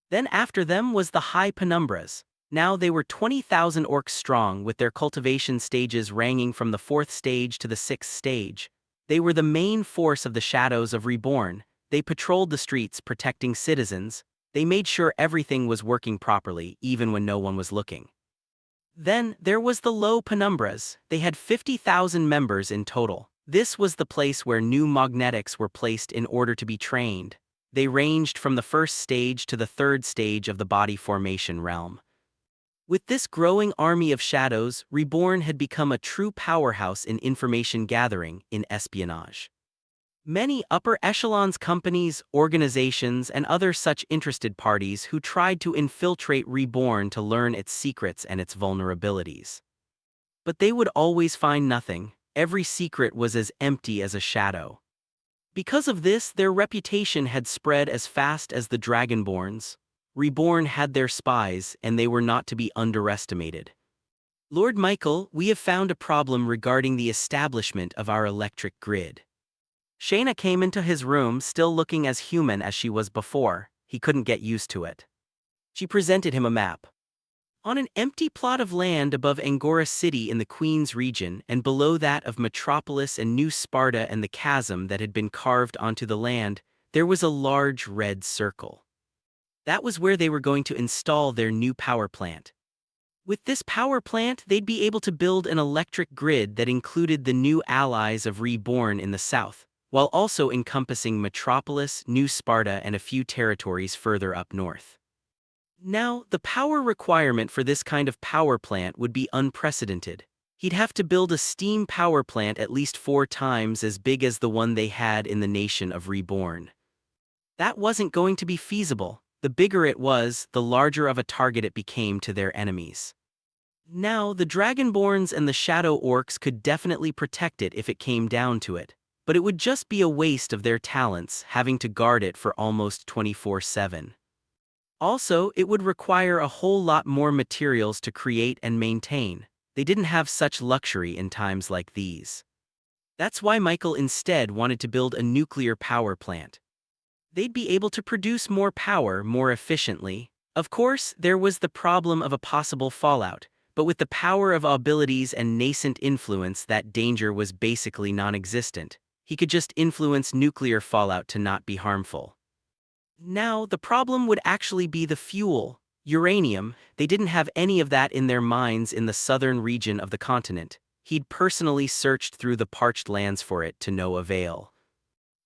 Then after them was the High Penumbras. Now they were 20,000 orcs strong, with their cultivation stages ranging from the 4th stage to the 6th stage. They were the main force of the Shadows of Reborn. They patrolled the streets protecting citizens. They made sure everything was working properly, even when no one was looking. Then there was the Low Penumbras. They had 50,000 members in total. This was the place where new magnetics were placed in order to be trained. They ranged from the 1st stage to the 3rd stage of the body formation realm. With this growing army of shadows, Reborn had become a true powerhouse in information gathering, in espionage. Many upper echelons companies, organizations, and other such interested parties who tried to infiltrate Reborn to learn its secrets and its vulnerabilities. But they would always find nothing. Every secret was as empty as a shadow. Because of this, their reputation had spread as fast as the Dragonborns. Reborn had their spies, and they were not to be underestimated. "Lord Michael, we have found a problem regarding the establishment of our electric grid." Shayna came into his room still looking as human as she was before. He couldn't get used to it. She presented him a map. On an empty plot of land above Angora City in the Queen's region and below that of Metropolis and New Sparta and the chasm that had been carved onto the land, there was a large red circle. That was where they were going to install their new power plant. With this power plant, they'd be able to build an electric grid that included the new allies of Reborn in the south, while also encompassing Metropolis, New Sparta, and a few territories further up north. Now, the power requirement for this kind of power plant would be unprecedented. He'd have to build a steam power plant at least 4 times as big as the one they had in the nation of Reborn. That wasn't going to be feasible. The bigger it was, the larger of a target it became to their enemies. Now, the Dragonborns and the Shadow Orcs could definitely protect it if it came down to it. but it would just be a waste of their talents having to guard it for almost 24/7. Also, it would require a whole lot more materials to create and maintain. They didn't have such luxury in times like these. That's why Michael instead wanted to build a nuclear power plant. They'd be able to produce more power more efficiently. Of course, there was the problem of a possible fallout, but with the power of abilities and nascent influence, that danger was basically non-existent. He could just influence nuclear fallout to not be harmful. Now, the problem would actually be the fuel, uranium. They didn't have any of that in their mines in the southern region of the continent. He'd personally searched through the parched lands for it to no avail.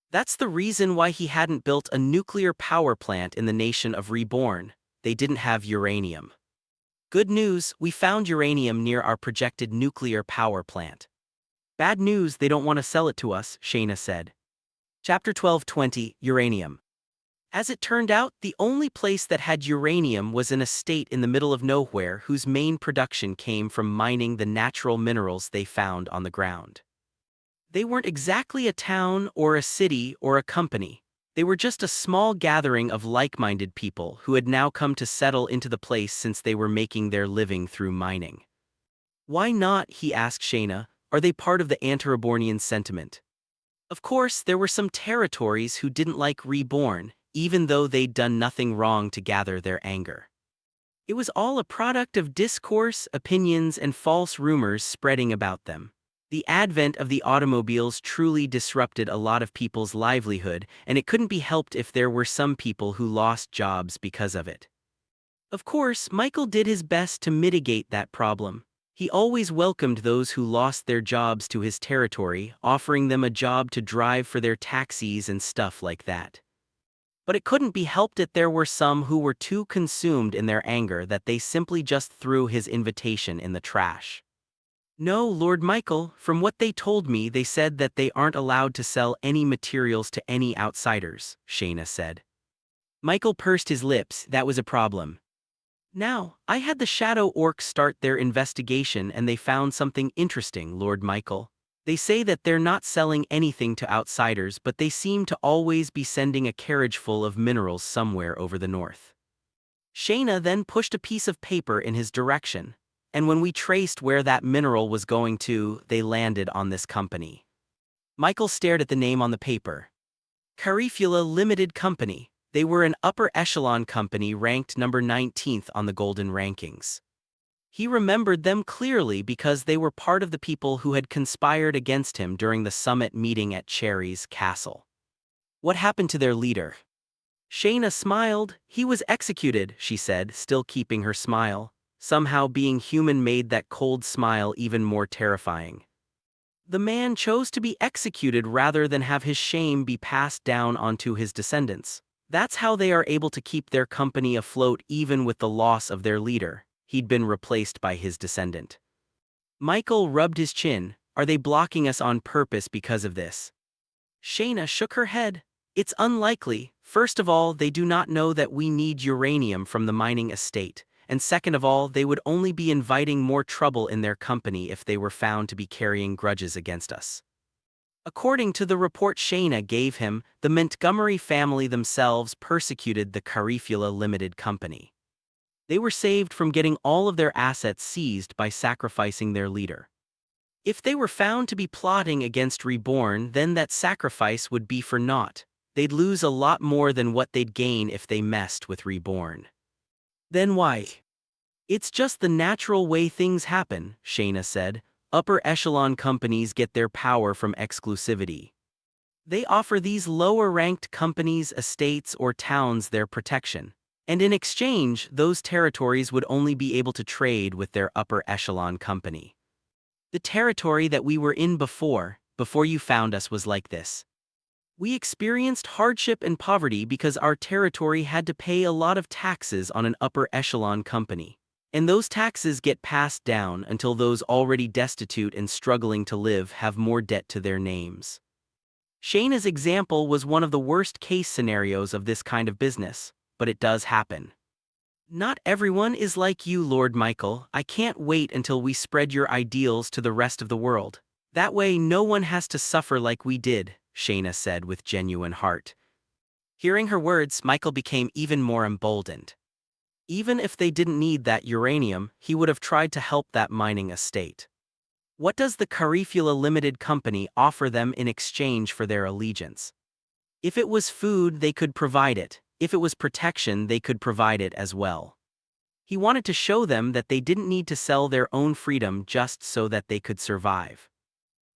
That's the reason why he hadn't built a nuclear power plant in the nation of Reborn. They didn't have uranium. Good news, we found uranium near our projected nuclear power plant. Bad news, they don't want to sell it to us, Shayna said. Chapter 12:20, Uranium. As it turned out, the only place that had uranium was in a state in the middle of nowhere whose main production came from mining the natural minerals they found on the ground. They weren't exactly a town or a city or a company. They were just a small gathering of like-minded people who had now come to settle into the place since they were making their living through mining. Why not, he asked Shayna, are they part of the anti-Rebornian sentiment? Of course, there were some territories who didn't like Reborn, even though they'd done nothing wrong to gather their anger. It was all a product of discourse, opinions, and false rumors spreading about them. The advent of the automobiles truly disrupted a lot of people's livelihood, and it couldn't be helped if there were some people who lost jobs because of it. Of course, Michael did his best to mitigate that problem. He always welcomed those who lost their jobs to his territory, offering them a job to drive for their taxis and stuff like that. But it couldn't be helped that there were some who were too consumed in their anger that they simply just threw his invitation in the trash. No, Lord Michael, from what they told me, they said that they aren't allowed to sell any materials to any outsiders, Shayna said. Michael pursed his lips. That was a problem. Now, I had the Shadow Orcs start their investigation and they found something interesting, Lord Michael. They say that they're not selling anything to outsiders, but they seem to always be sending a carriage full of minerals somewhere over the north. Shayna then pushed a piece of paper in his direction, and when we traced where that mineral was going to, they landed on this company. Michael stared at the name on the paper. Carifula Limited Company. They were an upper echelon company ranked number 19th on the Golden Rankings. He remembered them clearly because they were part of the people who had conspired against him during the summit meeting at Cherry's castle. What happened to their leader? Shayna smiled. He was executed, she said, still keeping her smile. Somehow being human made that cold smile even more terrifying. The man chose to be executed rather than have his shame be passed down onto his descendants. That's how they are able to keep their company afloat even with the loss of their leader. He'd been replaced by his descendant. Michael rubbed his chin. Are they blocking us on purpose because of this? Shayna shook her head. It's unlikely. First of all, they do not know that we need uranium from the mining estate. And second of all, they would only be inviting more trouble in their company if they were found to be carrying grudges against us. According to the report Shayna gave him, the Montgomery family themselves persecuted the Carifula Limited Company. They were saved from getting all of their assets seized by sacrificing their leader. If they were found to be plotting against Reborn, then that sacrifice would be for naught. They'd lose a lot more than what they'd gain if they messed with Reborn. Then why? It's just the natural way things happen, Shayna said. Upper echelon companies get their power from exclusivity. They offer these lower-ranked companies, estates, or towns their protection. And in exchange, those territories would only be able to trade with their upper echelon company. The territory that we were in before you found us was like this. We experienced hardship and poverty because our territory had to pay a lot of taxes on an upper echelon company. And those taxes get passed down until those already destitute and struggling to live have more debt to their names. Shayna's example was one of the worst-case scenarios of this kind of business, but it does happen. Not everyone is like you, Lord Michael. I can't wait until we spread your ideals to the rest of the world. That way no one has to suffer like we did, Shayna said with genuine heart. Hearing her words, Michael became even more emboldened. Even if they didn't need that uranium, he would have tried to help that mining estate. What does the Carifula Limited Company offer them in exchange for their allegiance? If it was food, they could provide it. If it was protection, they could provide it as well. He wanted to show them that they didn't need to sell their own freedom just so that they could survive.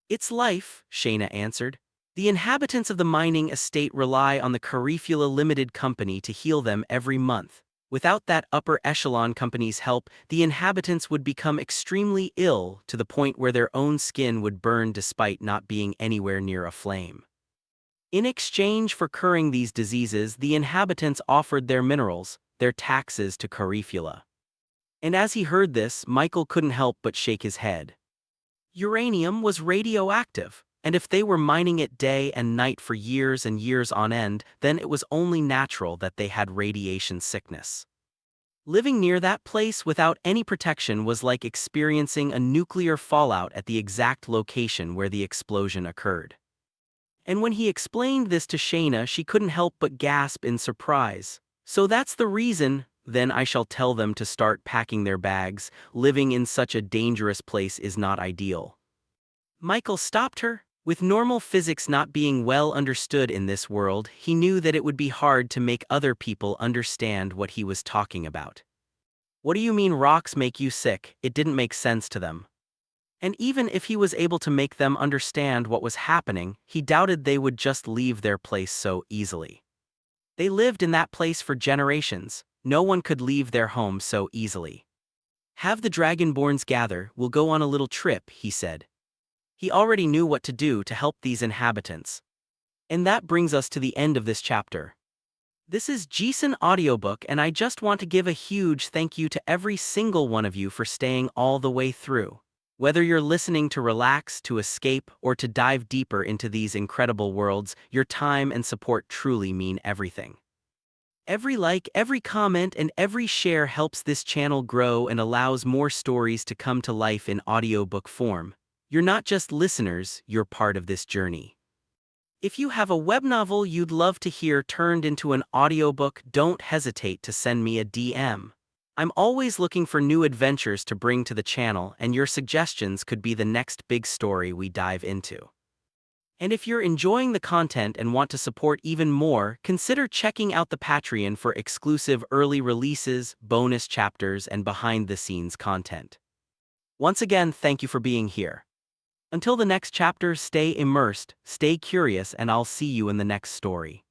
It's life, Shayna answered. The inhabitants of the mining estate rely on the Carifula Limited Company to heal them every month. Without that upper echelon company's help, the inhabitants would become extremely ill to the point where their own skin would burn despite not being anywhere near a flame. In exchange for curing these diseases, the inhabitants offered their minerals, their taxes to Carifula. And as he heard this, Michael couldn't help but shake his head. Uranium was radioactive, and if they were mining it day and night for years and years on end, then it was only natural that they had radiation sickness. Living near that place without any protection was like experiencing a nuclear fallout at the exact location where the explosion occurred. And when he explained this to Shayna, she couldn't help but gasp in surprise. So that's the reason. Then I shall tell them to start packing their bags. Living in such a dangerous place is not ideal. Michael stopped her. With normal physics not being well understood in this world, he knew that it would be hard to make other people understand what he was talking about. What do you mean rocks make you sick? It didn't make sense to them. And even if he was able to make them understand what was happening, he doubted they would just leave their place so easily. They lived in that place for generations. No one could leave their home so easily. Have the Dragonborns gather, we'll go on a little trip, he said. He already knew what to do to help these inhabitants. And that brings us to the end of this chapter. This is Jason audiobook, and I just want to give a huge thank you to every single one of you for staying all the way through. Whether you're listening to relax, to escape, or to dive deeper into these incredible worlds, your time and support truly mean everything. Every like, every comment, and every share helps this channel grow and allows more stories to come to life in audiobook form. You're not just listeners, you're part of this journey. If you have a web novel you'd love to hear turned into an audiobook, don't hesitate to send me a DM. I'm always looking for new adventures to bring to the channel, and your suggestions could be the next big story we dive into. And if you're enjoying the content and want to support even more, consider checking out the Patreon for exclusive early releases, bonus chapters, and behind-the-scenes content. Once again, thank you for being here. Until the next chapter, stay immersed, stay curious, and I'll see you in the next story.